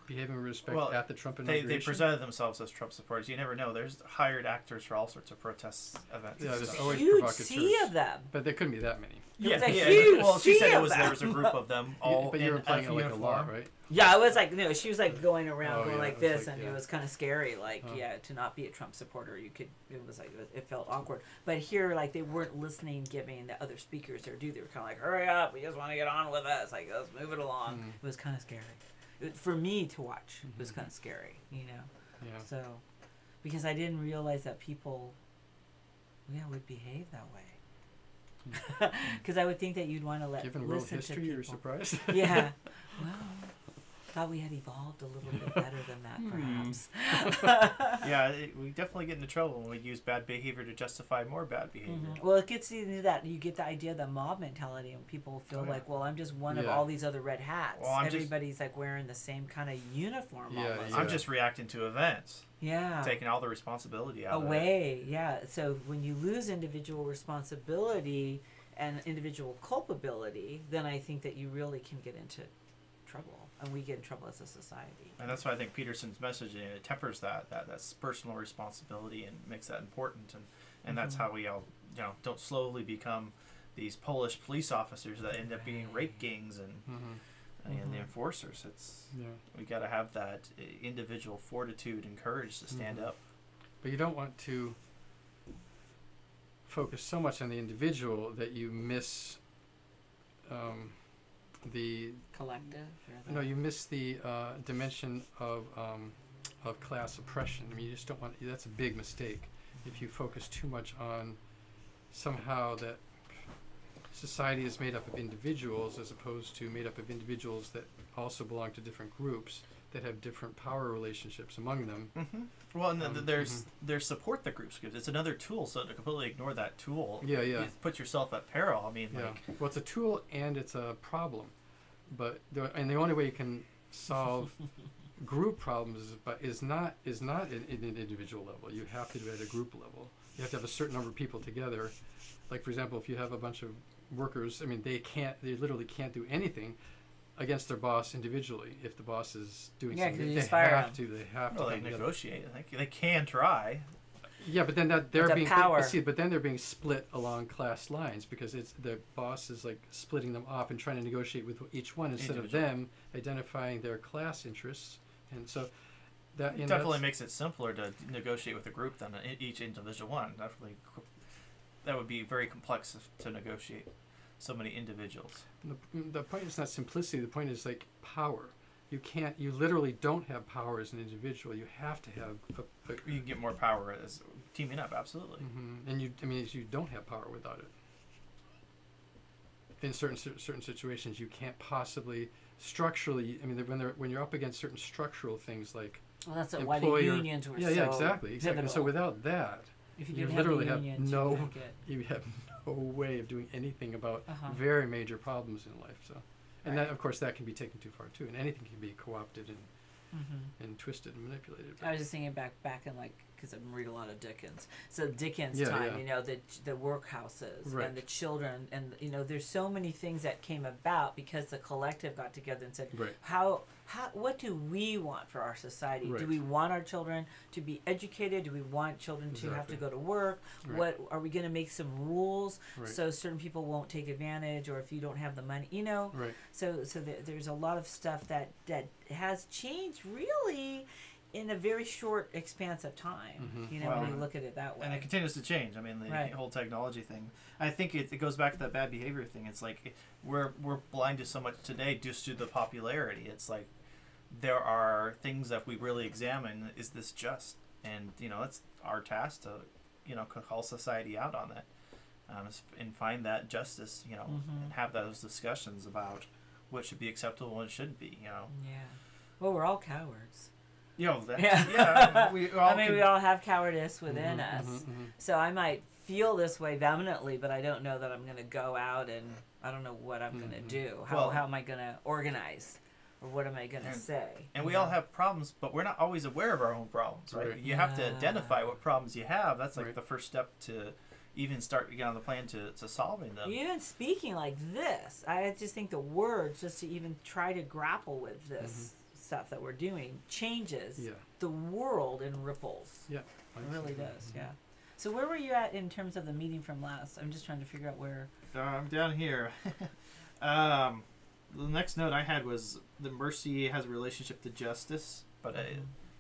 behaving with respect at the Trump inauguration. They presented themselves as Trump supporters. You never know. There's hired actors for all sorts of protests events. Yeah, and there's stuff. always Huge provocateurs. sea of them. But there couldn't be that many. It was a yeah. huge Well, she said sea it of was them. there was a group of them all But you were in playing it like a uniform. law, right? Yeah, it was like, no, she was like going around going yeah, like it was this, like, and yeah. it was kind of scary. Like, to not be a Trump supporter, it felt awkward. But here, like, they weren't listening, giving the other speakers their due. They were kind of like, hurry up, we just want to get on with us. Like, let's move it along. It was kind of scary. For me to watch, it was kind of scary, Yeah. So, because I didn't realize that people, would behave that way. Because I would think that you'd want to Given world listen to history, people. you're surprised? Yeah. Well, thought we had evolved a little bit better than that, perhaps. Yeah, we definitely get into trouble when we use bad behavior to justify more bad behavior. Well, it gets into that. You get the idea of the mob mentality, and people feel like, well, I'm just one of all these other red hats. Well, everybody's like wearing the same kind of uniform almost. I'm just reacting to events. Yeah. Taking all the responsibility out away. Yeah. So when you lose individual responsibility and individual culpability, then I think that you really can get into trouble, and we get in trouble as a society. And that's why I think Peterson's messaging, it tempers that's personal responsibility and makes that important, and that's how we all don't slowly become these Polish police officers that end up being rape gangs and the enforcers. We got to have that individual fortitude and courage to stand up. But you don't want to focus so much on the individual that you miss the collective. No, you miss the dimension of class oppression. I mean, you just don't want. That's a big mistake if you focus too much on somehow that society is made up of individuals as opposed to made up of individuals that also belong to different groups that have different power relationships among them. Well, and there's support that groups give. It's another tool, so to completely ignore that tool, you put yourself at peril. I mean, well, it's a tool and it's a problem, but the only way you can solve group problems is not at an individual level. You have to do it at a group level. You have to have a certain number of people together. Like, for example, if you have a bunch of workers, I mean, they literally can't do anything against their boss individually. If the boss is doing Yeah, 'cause something, you they just fire have them. to. They have to Well, they come together. negotiate. I think they can try. Yeah, but then they're the being power. but then they're being split along class lines because it's the boss is like splitting them off and trying to negotiate with each one instead of Individual. them identifying their class interests. And so that It you know, definitely that's- makes it simpler to negotiate with a group than each individual one. Definitely, that would be very complex to negotiate so many individuals. the point is not simplicity. The point is like power. You literally don't have power as an individual. You have to have a You can get more power as teaming up. Absolutely. and you don't have power without it. In certain situations, you can't possibly structurally. I mean, when you're up against certain structural things like Well, that's why the employer- unions were yeah, so exactly. So pivotal. without that, If you you didn't literally have have the unions, no- you couldn't get. you have no way of doing anything about Uh-huh. very major problems in life. So, and Right. that, of course, that can be taken too far too, and anything can be co-opted and twisted and manipulated. I was just thinking back in like because I read a lot of Dickens. So Dickens Yeah, time, yeah. you know, the workhouses Right. and the children, and you know, there's so many things that came about because the collective got together and said, Right. what do we want for our society? Do Right. we want our children to be educated? Do we want children to have to Exactly. go to work? Right. What are we going to make some rules Right. so certain people won't take advantage, or if you don't have the money, you know? Right. So there's a lot of stuff that has changed really in a very short expanse of time. Mhm. You know, when Well, you look at it that way. And it continues to change. I mean, the Right. whole technology thing. I think it goes back to that bad behavior thing. It's like we're blind to so much today just to the popularity. It's like there are things that if we really examine, is this just? And you know, it's our task to call society out on that, and find that justice. You know, Mhm. and have those discussions about what should be acceptable and what shouldn't be. You know. Yeah. Well, we're all cowards. That, Yeah. yeah. We all I mean, we all have cowardice within Mhm, us. mhm, mhm. So I might feel this way vehemently, but I don't know that I'm going to go out and I don't know what I'm going to Mhm. do. Well- How am I going to organize? Or what am I going to And- say? And you we all know? have problems, but we're not always aware of our own problems, right? Right. You have to Yeah. identify what problems you have. That's like Right. the first step to even start to get on the plan to solving them. Even speaking like this, I just think the words, just to even try to grapple with this stuff that we're doing, changes Yeah. the world in ripples. Yeah. It really does, yeah. So where were you at in terms of the meeting from last? I'm just trying to figure out where. I'm down here. The next note I had was the mercy has a relationship to justice, but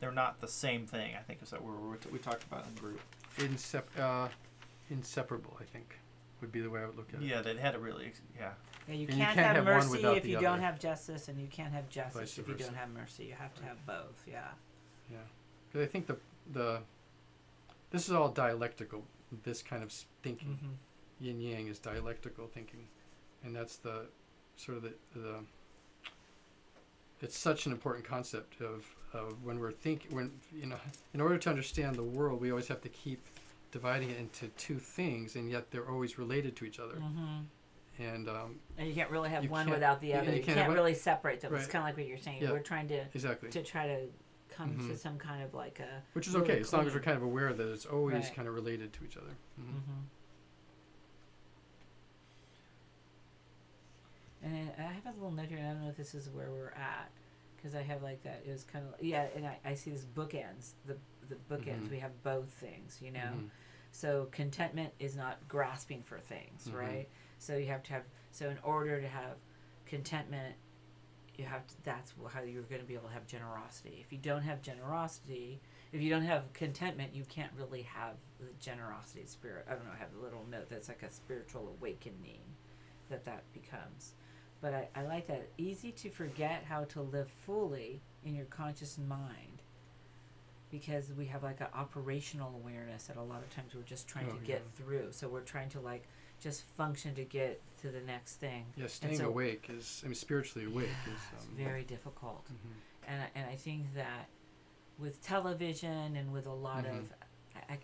they're not the same thing. I think is that we talked about in the group. Inseparable, I think, would be the way I would look at it. Yeah, they had a really Yeah, you And can't have one mercy without if the you other. don't have justice, and you can't have justice Vice if you versa. don't have mercy. You have to have both. Yeah. Yeah, because I think this is all dialectical. This kind of thinking, Mm-hmm. yin yang, is dialectical thinking, and that's the sort of the. It's such an important concept of when we're in order to understand the world, we always have to keep dividing it into two things, and yet they're always related to each other. Mm-hmm. And And you can't really have You one can't- without the you- other. you You can't can't have really separate them. It's Right. kind of like what you're saying. Yeah. We're trying to exactly, try to come to Mhm. some kind of like a. which is really okay as long as we're clean- kind of aware that it's always Right. kind of related to each other. Mhm. Mm-hmm. And I have a little note here, and I don't know if this is where we're at, because I have like that. It was kind of and I see this bookends. The bookends. Mhm. We have both things, you know. Mhm. So contentment is not grasping for things, Mhm. right? So you have to have. So in order to have contentment, you have to. That's how you're going to be able to have generosity. If you don't have generosity, if you don't have contentment, you can't really have the generosity spirit. I don't know. I have a little note that's like a spiritual awakening, that becomes. But I like that. Easy to forget how to live fully in your conscious mind, because we have like an operational awareness that a lot of times we're just trying Oh, to get yeah. through. So we're trying to like just function to get to the next thing. Yeah, staying so- awake spiritually awake It's is very difficult. mhm. And I think that with television and with a lot Mhm. of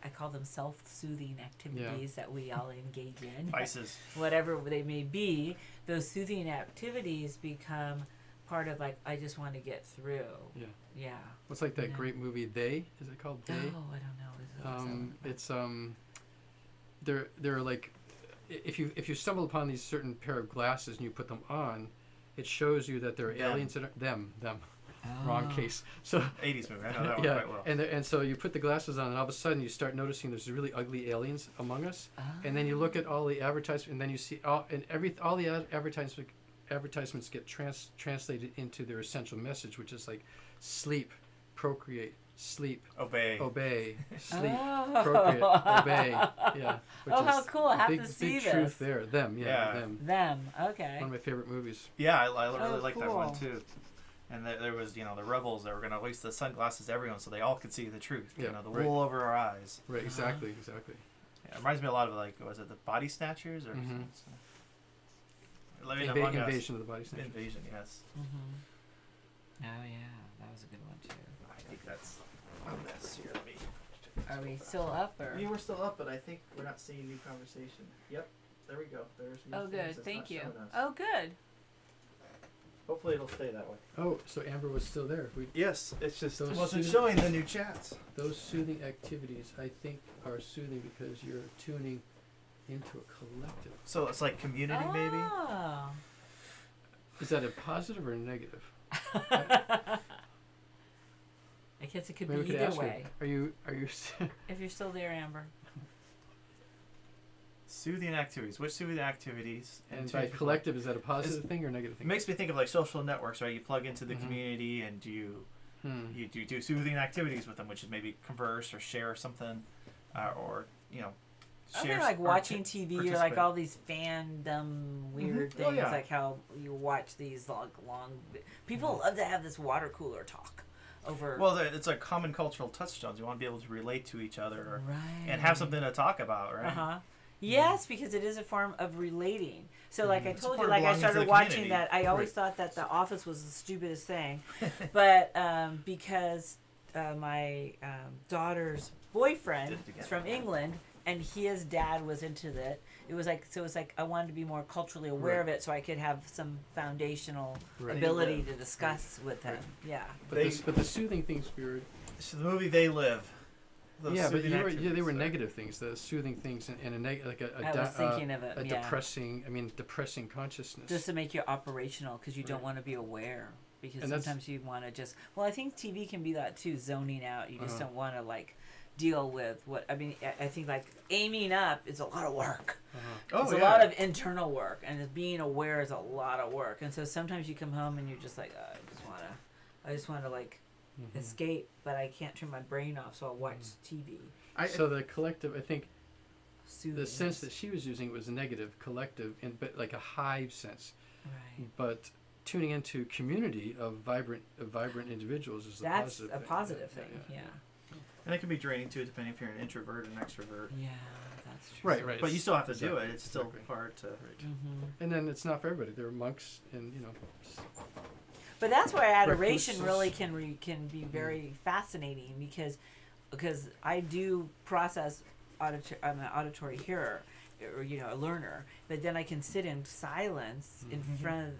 I call them self-soothing activities that we all engage in, Vices. whatever they may be. Those soothing activities become part of like, I just want to get through. Yeah. Yeah. What's like that Yeah. great movie They? Is it called Oh, They? I don't know. Is it- It's they're like if you stumble upon these certain pair of glasses and you put them on, it shows you that there are aliens in them. Wrong case. So 80s movie. I know that one yeah, quite well. and so you put the glasses on, and all of a sudden you start noticing there's really ugly aliens among us. And then you look at all the advertisements, and then you see all the advertisements get translated into their essential message, which is like sleep, procreate, sleep, Obey, sleep, procreate, obey. Yeah. Which Oh, how is cool! I have big, to see big this. truth there. Them. Them. Okay. One of my favorite movies. Yeah, I really like that one cool. too. And there was, the rebels that were going to waste the sunglasses to everyone so they all could see the truth. Yeah, the wool over our eyes. Right. Exactly. Yeah, it reminds me a lot of, like, was it the Body Snatchers or something? Invasion of the Body Snatchers. Invasion, yes. Oh yeah, that was a good one too. I think that's a mess here. Let me. Are we still up or? Yeah, we're still up, but I think we're not seeing new conversation. Yep, there we go. There's new Oh things good, it's thank not you. showing us. Oh good. Hopefully it'll stay that way. Oh, so Amber was still there. Yes, it's just Those wasn't soothing- showing the new chats. Those soothing activities, I think, are soothing because you're tuning into a collective. So it's like community, maybe. Oh. Is that a positive or a negative? I guess it could Maybe we be could either ask her. way. Are you? If you're still there, Amber. Soothing activities. Which soothing activities? And by collective, is that a positive thing or a negative It thing? makes me think of like social networks, right? You plug into the community and you do soothing activities with them, which is maybe converse or share something, or I share. mean, like watching TV or like participate. all these fandom weird Oh, things, yeah. like how you watch these like long. People love to have this water cooler talk over. Well, it's like common cultural touchstones. You want to be able to relate to each other right. and have something to talk about, right? Uh-huh. Yes, because it is a form of relating. So, like I It's a told part you, of like I belonging to started the watching community. that. I always thought that The Office was the stupidest thing, but because my daughter's boyfriend Did it again. is from England, and his dad was into that. It was like I wanted to be more culturally aware of it, so I could have some foundational ability to discuss with him. Yeah. But the soothing things, Spirit. So the movie They Live. Those Yeah, but soothing they activities, were right? negative things. The soothing things and I was thinking of it. a Yeah. depressing consciousness. Just to make you operational, because you don't want to be aware. Because And that's- sometimes you want to just. Well, I think TV can be that too, zoning out. You just don't want to like deal with what. I mean, I think like aiming up is a lot of work. It's a lot of internal work, and being aware is a lot of work. And so sometimes you come home and you're just like, I just want to like escape, but I can't turn my brain off, so I'll watch TV. So the collective, I think, Soothing. the sense that she was using was negative, collective, but like a hive sense. Right. But tuning into community of vibrant individuals is That's a a positive thing. Yeah. And it can be draining too, depending if you're an introvert or an extrovert. Yeah, that's true. Right. But you still have to do it. It's still Exactly. hard to. And then it's not for everybody. There are monks, and But that's where adoration Recluses. really can be very fascinating because I do process I'm an auditory hearer, or a learner, but then I can sit in silence in front of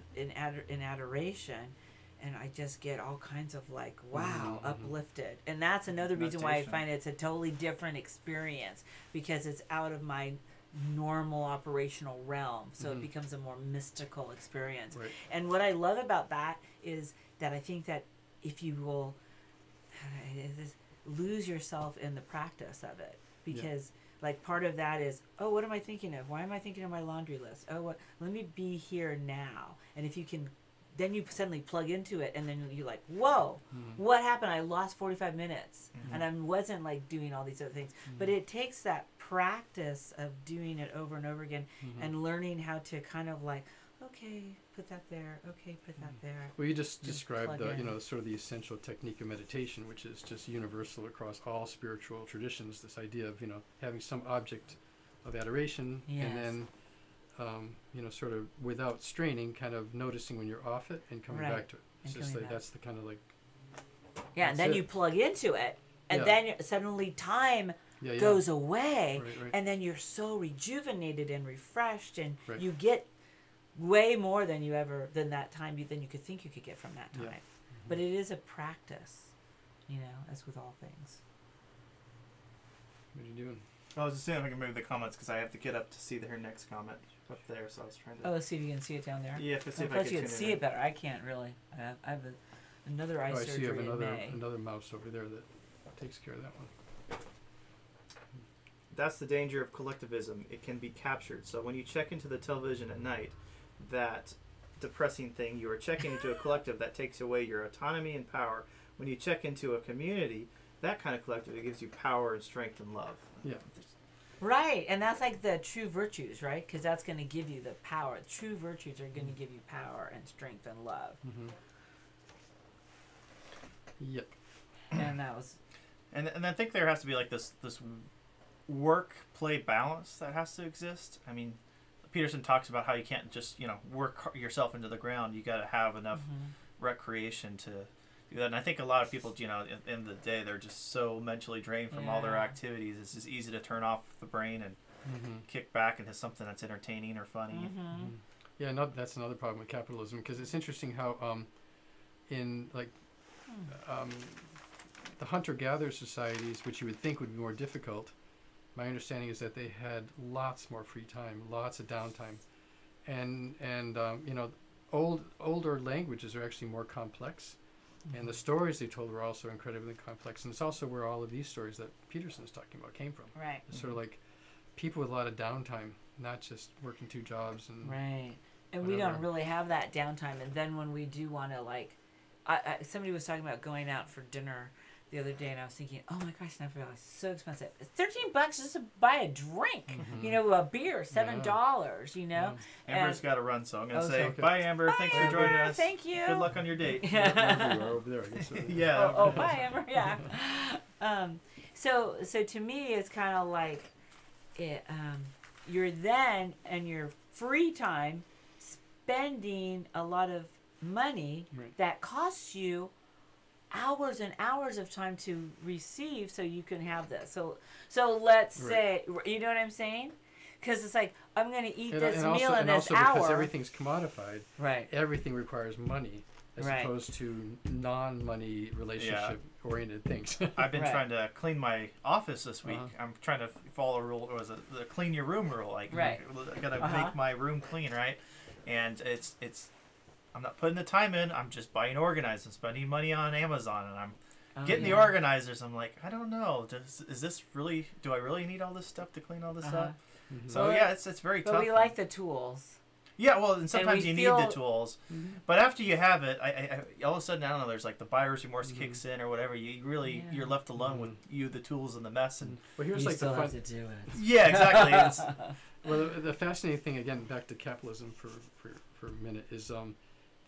in adoration, and I just get all kinds of like wow uplifted, and that's another reason why I Meditation. find it's a totally different experience, because it's out of my normal operational realm, so it becomes a more mystical experience. Right. And what I love about that is that I think that if you will lose yourself in the practice of it, because like part of that is, oh, what am I thinking of? Why am I thinking of my laundry list? Oh, what? Let me be here now. And if you can, then you suddenly plug into it, and then you're like, whoa, what happened? I lost 45 minutes, and I wasn't like doing all these other things. But it takes that practice of doing it over and over again, and learning how to kind of like, okay, put that there. Okay, put that there. Well, you just Just described plug in. sort of the essential technique of meditation, which is just universal across all spiritual traditions. This idea of having some object of adoration, Yes. and then sort of without straining, kind of noticing when you're off it and coming Right. back to it. It's And just coming like back. that's the kind of like Yeah, and That's then it. you plug into it, and Yeah. then suddenly time goes away, Right. and then you're so rejuvenated and refreshed, and Right. you get way more than than that time than you could think you could get from that time. Yeah. But it is a practice, as with all things. What are you doing? I was just seeing if I can move the comments because I have to get up to see her next comment up there. So I was trying to. Oh, let's see if you can see it down there. Yeah, let's see if I Plus, can you can tune see it better. I can't really. I have another eye Oh, I see you surgery have in May. another mouse over there that takes care of that one. That's the danger of collectivism. It can be captured. So when you check into the television at night, that depressing thing, you are checking into a collective that takes away your autonomy and power. When you check into a community, that kind of collective, it gives you power and strength and love. Yeah. Right, and that's like the true virtues, right? Because that's going to give you the power. True virtues are going to give you power and strength and love. Mm-hmm. Yep. And that was. And I think there has to be like this work-play balance that has to exist. I mean, Peterson talks about how you can't just, work yourself into the ground. You got to have enough recreation to do that. And I think a lot of people, at the end of the day, they're just so mentally drained from all their activities. It's just easy to turn off the brain and kick back into something that's entertaining or funny. Yeah, that's another problem with capitalism, because it's interesting how in like the hunter-gatherer societies, which you would think would be more difficult, my understanding is that they had lots more free time, lots of downtime, and older languages are actually more complex. And the stories they told were also incredibly complex. And it's also where all of these stories that Peterson is talking about came from. Right. It's sort of like people with a lot of downtime, not just working 2 jobs. And right. And whatever. we don't really have that downtime. And then when we do want to, like, somebody was talking about going out for dinner the other day, and I was thinking, oh my gosh, Napa Valley is so expensive. It's $13 just to buy a drink. A beer, $7. Amber's got to run, so I'm going to say, okay. bye, Amber. Thanks for joining us. Thank you. Good luck on your date. everywhere over there, I guess. Yeah. Oh, bye, Amber. Yeah. So to me, it's kind of like you're then in your free time spending a lot of money that costs you hours and hours of time to receive, so you can have this. So let's say, you know what I'm saying? Because it's like, I'm going to eat this meal in this hour. Because everything's commodified, right? Everything requires money, as opposed to non-money relationship-oriented things. I've been trying to clean my office this week. I'm trying to follow a rule. It was the clean your room rule. Like, I got to make my room clean, right? And it's I'm not putting the time in. I'm just buying organizers and spending money on Amazon, and I'm getting the organizers. I'm like, I don't know. Is this really? Do I really need all this stuff to clean all this up? So it's very tough. But we like the tools. Yeah, well, and sometimes you need the tools, but after you have it, I all of a sudden, I don't know. There's like the buyer's remorse kicks in or whatever. You're left alone with the tools and the mess. And well, here's you like still the fun. have to do it. Yeah, exactly. Well, the fascinating thing, again, back to capitalism for a minute, is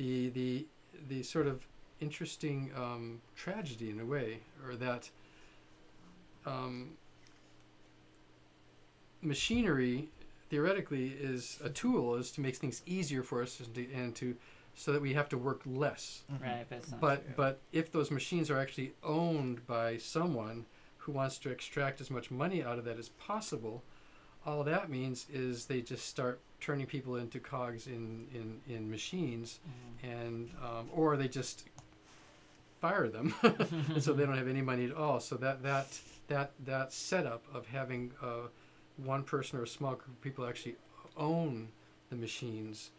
the sort of interesting tragedy in a way, or that machinery theoretically is a tool, is to make things easier for us and to so that we have to work less. Right, but it's not But if those machines are actually owned by someone who wants to extract as much money out of that as possible, all that means is they just start turning people into cogs in machines, and or they just fire them, and so they don't have any money at all. So that setup of having one person or a small group of people actually own the machines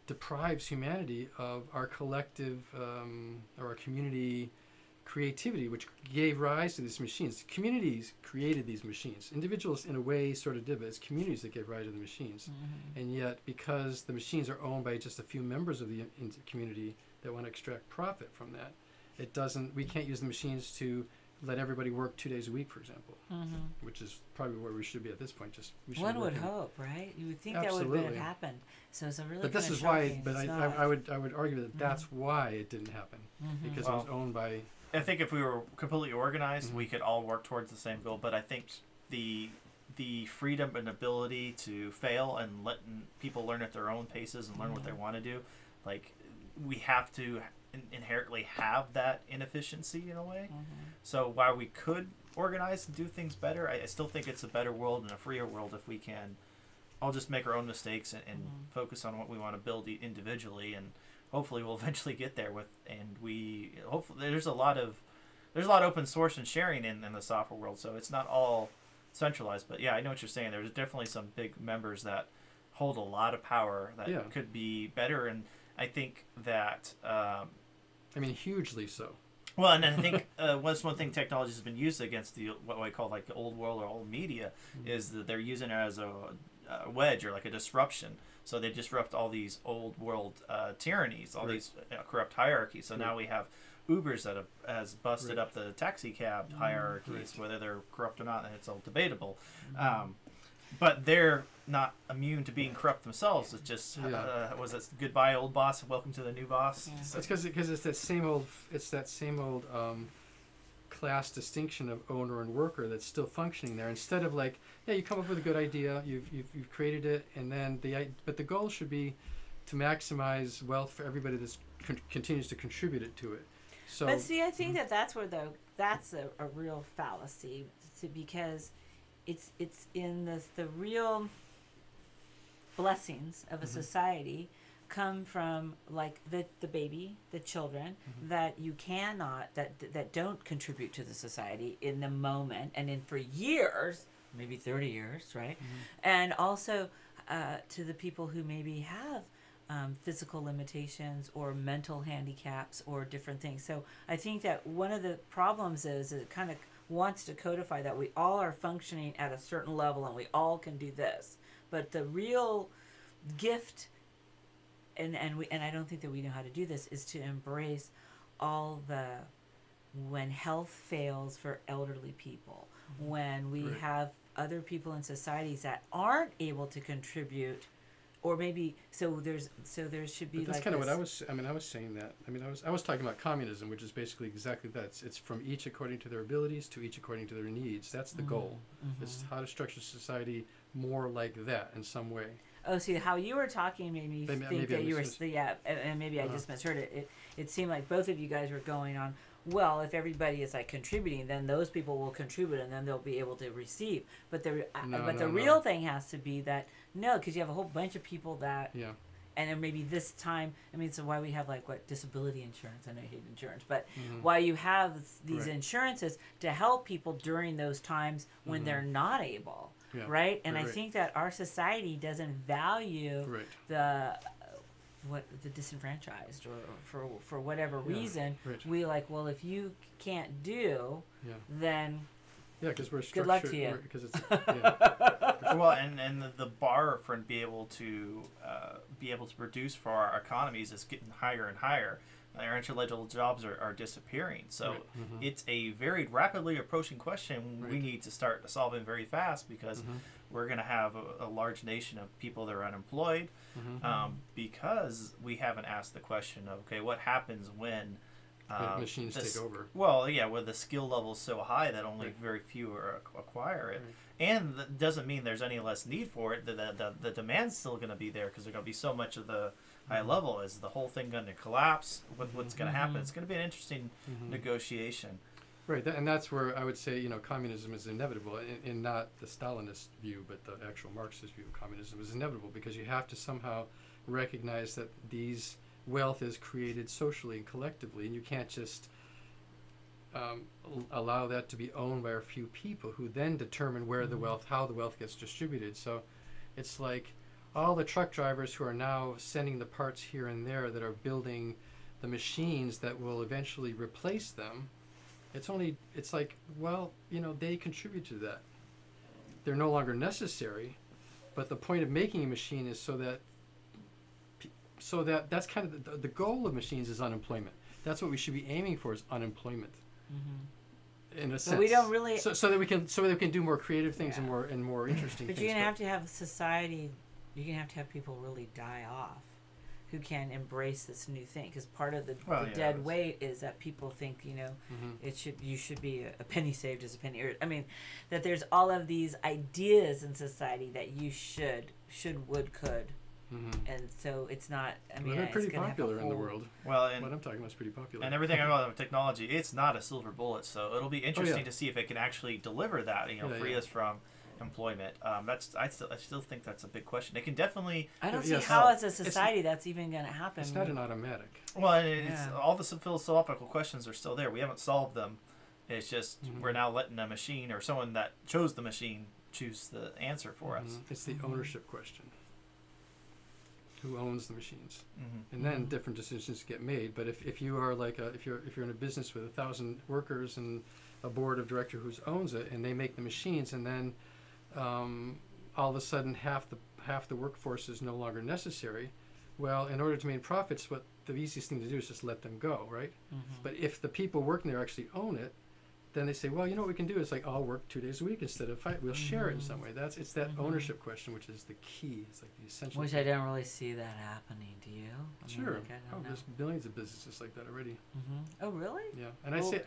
deprives humanity of our collective or our community creativity, which gave rise to these machines. Communities created these machines. Individuals, in a way, sort of did, but it's communities that gave rise to the machines. And yet, because the machines are owned by just a few members of the community that want to extract profit from that, it doesn't. We can't use the machines to let everybody work 2 days a week, for example, which is probably where we should be at this point. One would hope, right? You would think that would have happened. So it's a really. But this is why. But I would argue that that's why it didn't happen, because it was owned by. I think if we were completely organized, we could all work towards the same goal. But I think the freedom and ability to fail and letting people learn at their own paces and learn what they want to do, like, we have to inherently have that inefficiency in a way. So while we could organize and do things better, I still think it's a better world and a freer world if we can all just make our own mistakes and focus on what we want to build individually, and hopefully we'll eventually get there hopefully there's a lot of open source and sharing in the software world, so it's not all centralized. But yeah, I know what you're saying. There's definitely some big members that hold a lot of power that Yeah. could be better, and I think that. I mean, hugely so. Well, and I think one thing technology has been used against the what I call like the old world or old media is that they're using it as a wedge or like a disruption. So they disrupt all these old world tyrannies, all these corrupt hierarchies. So now we have Ubers that has busted up the taxi cab hierarchies, whether they're corrupt or not, and it's all debatable. But they're not immune to being corrupt themselves. It's just was it goodbye old boss, welcome to the new boss. Yeah. So, It's because it's that same old class distinction of owner and worker that's still functioning there. Instead of like, yeah, you come up with a good idea, you've created it, and then but the goal should be to maximize wealth for everybody that continues to contribute it to it. So, but see, I think that's where that's a real fallacy, because it's in the real blessings of a society come from like the baby, the children that you cannot that don't contribute to the society in the moment and in for years, maybe 30 years, right? And also to the people who maybe have physical limitations or mental handicaps or different things. So I think that one of the problems is it kind of wants to codify that we all are functioning at a certain level and we all can do this. But the real gift, and I don't think that we know how to do this, is to embrace all when health fails for elderly people, when we have other people in societies that aren't able to contribute. Or maybe there should be. But that's like kind of what I was. I mean, I was saying that. I mean, I was talking about communism, which is basically exactly that. It's from each according to their abilities to each according to their needs. That's the goal. It's how to structure society more like that in some way. Oh, see, how you were talking made me think that you were, and maybe I just misheard it. It seemed like both of you guys were going on, well, if everybody is like contributing, then those people will contribute and then they'll be able to receive. But the real thing has to be that, no, because you have a whole bunch of people that, and then maybe this time, I mean, so why we have like disability insurance, I know you hate insurance, but why you have these insurances to help people during those times when they're not able. Yeah. Right? And I think that our society doesn't value the disenfranchised, or for whatever reason. We like, well, if you can't do, then because we're good luck to you. Because it's well, and the bar for be able to produce for our economies is getting higher and higher. Our entry-level jobs are disappearing. So it's a very rapidly approaching question we need to start solving very fast, because we're going to have a large nation of people that are unemployed, because we haven't asked the question of, okay, what happens when machines take over? Well, yeah, where the skill level is so high that only very few acquire it. And that doesn't mean there's any less need for it. The demand's still going to be there, because there's going to be so much of the high level. Is the whole thing going to collapse? What's going to happen? It's going to be an interesting negotiation. Right, and that's where I would say, communism is inevitable, in not the Stalinist view, but the actual Marxist view of communism is inevitable, because you have to somehow recognize that these wealth is created socially and collectively, and you can't just allow that to be owned by a few people who then determine where the wealth, how the wealth gets distributed. So it's like all the truck drivers who are now sending the parts here and there that are building the machines that will eventually replace them. It's like, well, they contribute to that. They're no longer necessary, but the point of making a machine is so that that's kind of the goal of machines is unemployment. That's what we should be aiming for, is unemployment. In a sense. But we don't really. So that we can do more creative things and more interesting but things. But you're gonna have to have society. You're gonna have to have people really die off, who can embrace this new thing. Because part of the dead weight is that people think you should be a penny saved is a penny earned. I mean, that there's all of these ideas in society that you should, would, could. And so it's not. I mean, they're pretty popular in the world. Well, and what I'm talking about is pretty popular. And everything about technology, it's not a silver bullet. So it'll be interesting to see if it can actually deliver that. Free us from employment. I still think that's a big question. It can definitely. I don't see how, as a society, that's even going to happen. It's not an automatic. Well, and it's all the philosophical questions are still there. We haven't solved them It's just Mhm. we're now letting a machine or someone that chose the machine choose the answer for us. It's the ownership question. Who owns the machines? Mm-hmm. And then different decisions get made. But if you are like if you're in a business with 1,000 workers and a board of director who owns it, and they make the machines, and then all of a sudden half the workforce is no longer necessary. Well, in order to make profits, what the easiest thing to do is just let them go, right? But if the people working there actually own it, then they say, well, you know what we can do is like I'll work 2 days a week instead of 5. We'll share it in some way. It's that ownership question, which is the key. It's like the essential. Which I don't really see that happening. Do you? Sure. Like, I don't know. There's billions of businesses like that already. Oh, really? Yeah, and I think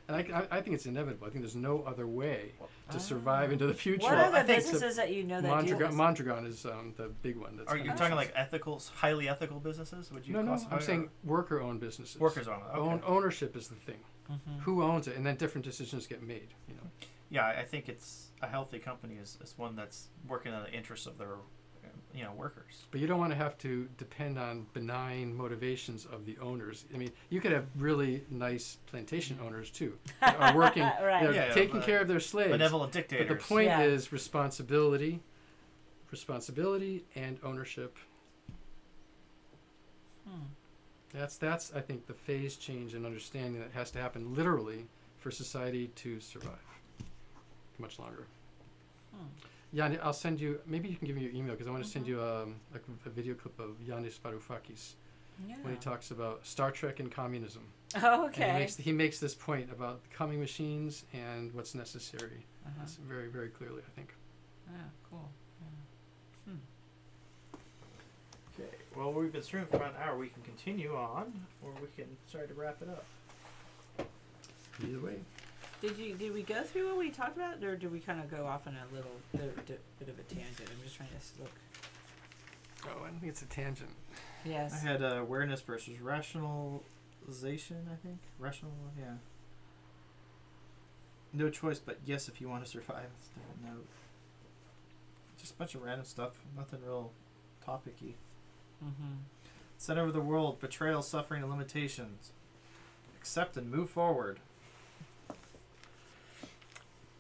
it's inevitable. I think there's no other way to survive Oh. into the future. What are I the think businesses that you know that do Mondragon, this? Mondragon is the big one. That's Are you talking like highly ethical businesses? Would you No, classify I'm it, saying worker-owned businesses. workers on it. Okay. Ownership is the thing. Who owns it, and then different decisions get made. You know. Yeah, I think it's a healthy company is one that's working in the interests of their workers. But you don't want to have to depend on benign motivations of the owners. I mean, you could have really nice plantation owners too, that are working, Right. taking care of their slaves. Benevolent dictators. But the point Yeah. is responsibility and ownership. That's I think the phase change in understanding that has to happen literally for society to survive much longer. Yeah, I'll send you. Maybe you can give me your email because I want to send you a video clip of Yanis Varoufakis when he talks about Star Trek and communism. Oh, okay. And he makes this point about the coming machines and what's necessary. It's very, very clearly, I think. Yeah, cool. Yeah. Okay. Well, we've been streaming for about an hour. We can continue on, or we can start to wrap it up. Either way. Did we go through what we talked about, or did we kind of go off on a little bit of a tangent? I'm just trying to look. Oh, I don't think it's a tangent. Yes. I had awareness versus rationalization, I think. Rational, yeah. No choice but yes if you want to survive. That's a different note. Just a bunch of random stuff. Nothing real topic-y. Center of the world, betrayal, suffering, and limitations. Accept and move forward.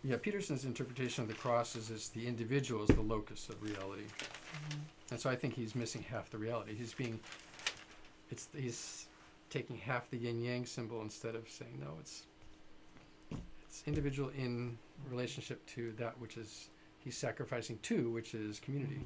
Yeah, Peterson's interpretation of the cross is the individual is the locus of reality. And so I think he's missing half the reality. He's taking half the yin-yang symbol instead of saying, no, it's individual in relationship to that which is he's sacrificing to, which is community.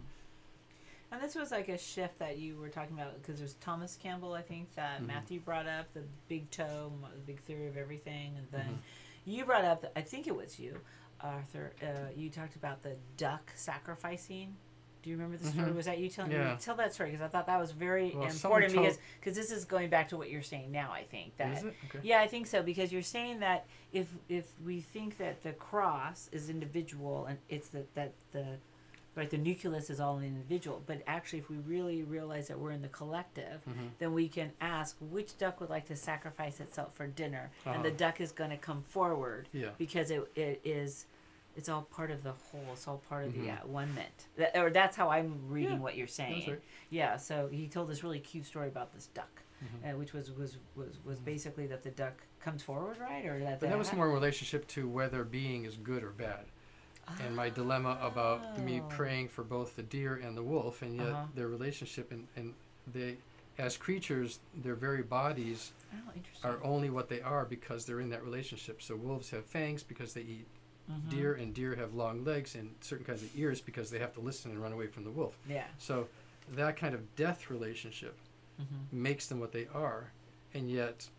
And this was like a shift that you were talking about, because there's Thomas Campbell, I think, that Matthew brought up, the big toe, the big theory of everything. And then you brought up, I think it was you, Arthur, you talked about the duck sacrificing. Do you remember the story? Was that you telling me? Tell that story, because I thought that was very important, because this is going back to what you're saying now, I think. That, is it? Okay. Yeah, I think so, because you're saying that if we think that the cross is individual, and it's that the nucleus is all an individual, but actually if we really realize that we're in the collective, then we can ask which duck would like to sacrifice itself for dinner, and the duck is going to come forward because it's all part of the whole. It's all part of the one-ment. Or that's how I'm reading what you're saying. That's right. Yeah. So he told this really cute story about this duck, which was basically that the duck comes forward, right? Or that. But that was more in relationship to whether being is good or bad. And my dilemma about me praying for both the deer and the wolf, and yet their relationship, and they, as creatures, their very bodies are only what they are because they're in that relationship. So wolves have fangs because they eat deer, and deer have long legs and certain kinds of ears because they have to listen and run away from the wolf. Yeah. So that kind of death relationship makes them what they are, and yet,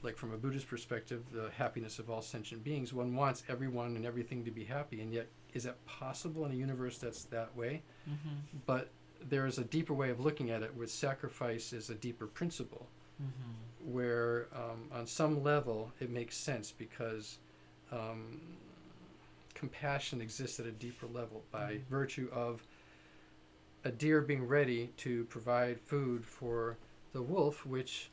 like from a Buddhist perspective, the happiness of all sentient beings, one wants everyone and everything to be happy, and yet is that possible in a universe that's that way? But there is a deeper way of looking at it where sacrifice is a deeper principle, where on some level it makes sense because compassion exists at a deeper level by virtue of a deer being ready to provide food for the wolf, which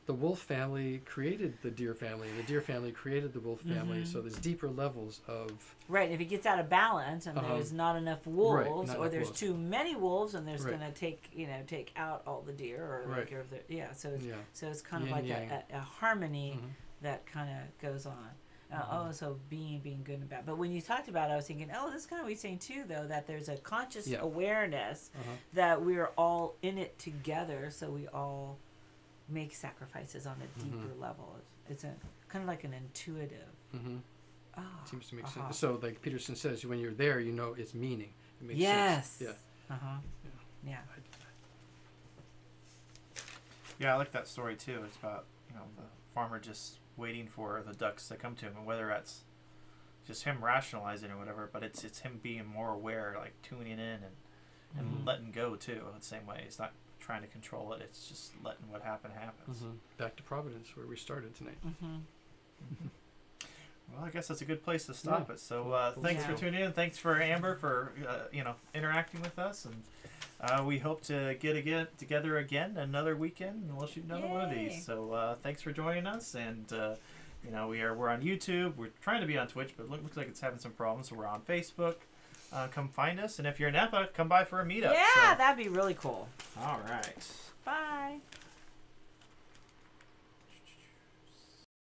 the wolf family created the deer family, and the deer family created the wolf family. So there's deeper levels of right. If it gets out of balance and there's not enough wolves, or there's wolves. too many wolves, and there's going to take out all the deer, or like so it's kind of like a harmony that kind of goes on. So being good and bad. But when you talked about it, I was thinking, oh, this is kind of what you're saying too, though, that there's a conscious awareness that we're all in it together, so we all make sacrifices on a deeper level. It's a kind of like an intuitive. Seems to make sense. So, like Peterson says, when you're there, you know its meaning. It makes sense. Yeah. Yeah. Yeah, I like that story too. It's about the farmer just waiting for the ducks to come to him, and whether that's just him rationalizing or whatever, but it's him being more aware, like tuning in and letting go too. The same way, it's not trying to control it; it's just letting what happens. Back to Providence, where we started tonight. Well, I guess that's a good place to stop it. So thanks for tuning in. Thanks for Amber for interacting with us, and we hope to get together again another weekend, and we'll shoot another one of these. So thanks for joining us, and we're on YouTube. We're trying to be on Twitch, but it looks like it's having some problems. So we're on Facebook. Come find us, and if you're in Napa, come by for a meetup. Yeah, that'd be really cool. All right. Bye.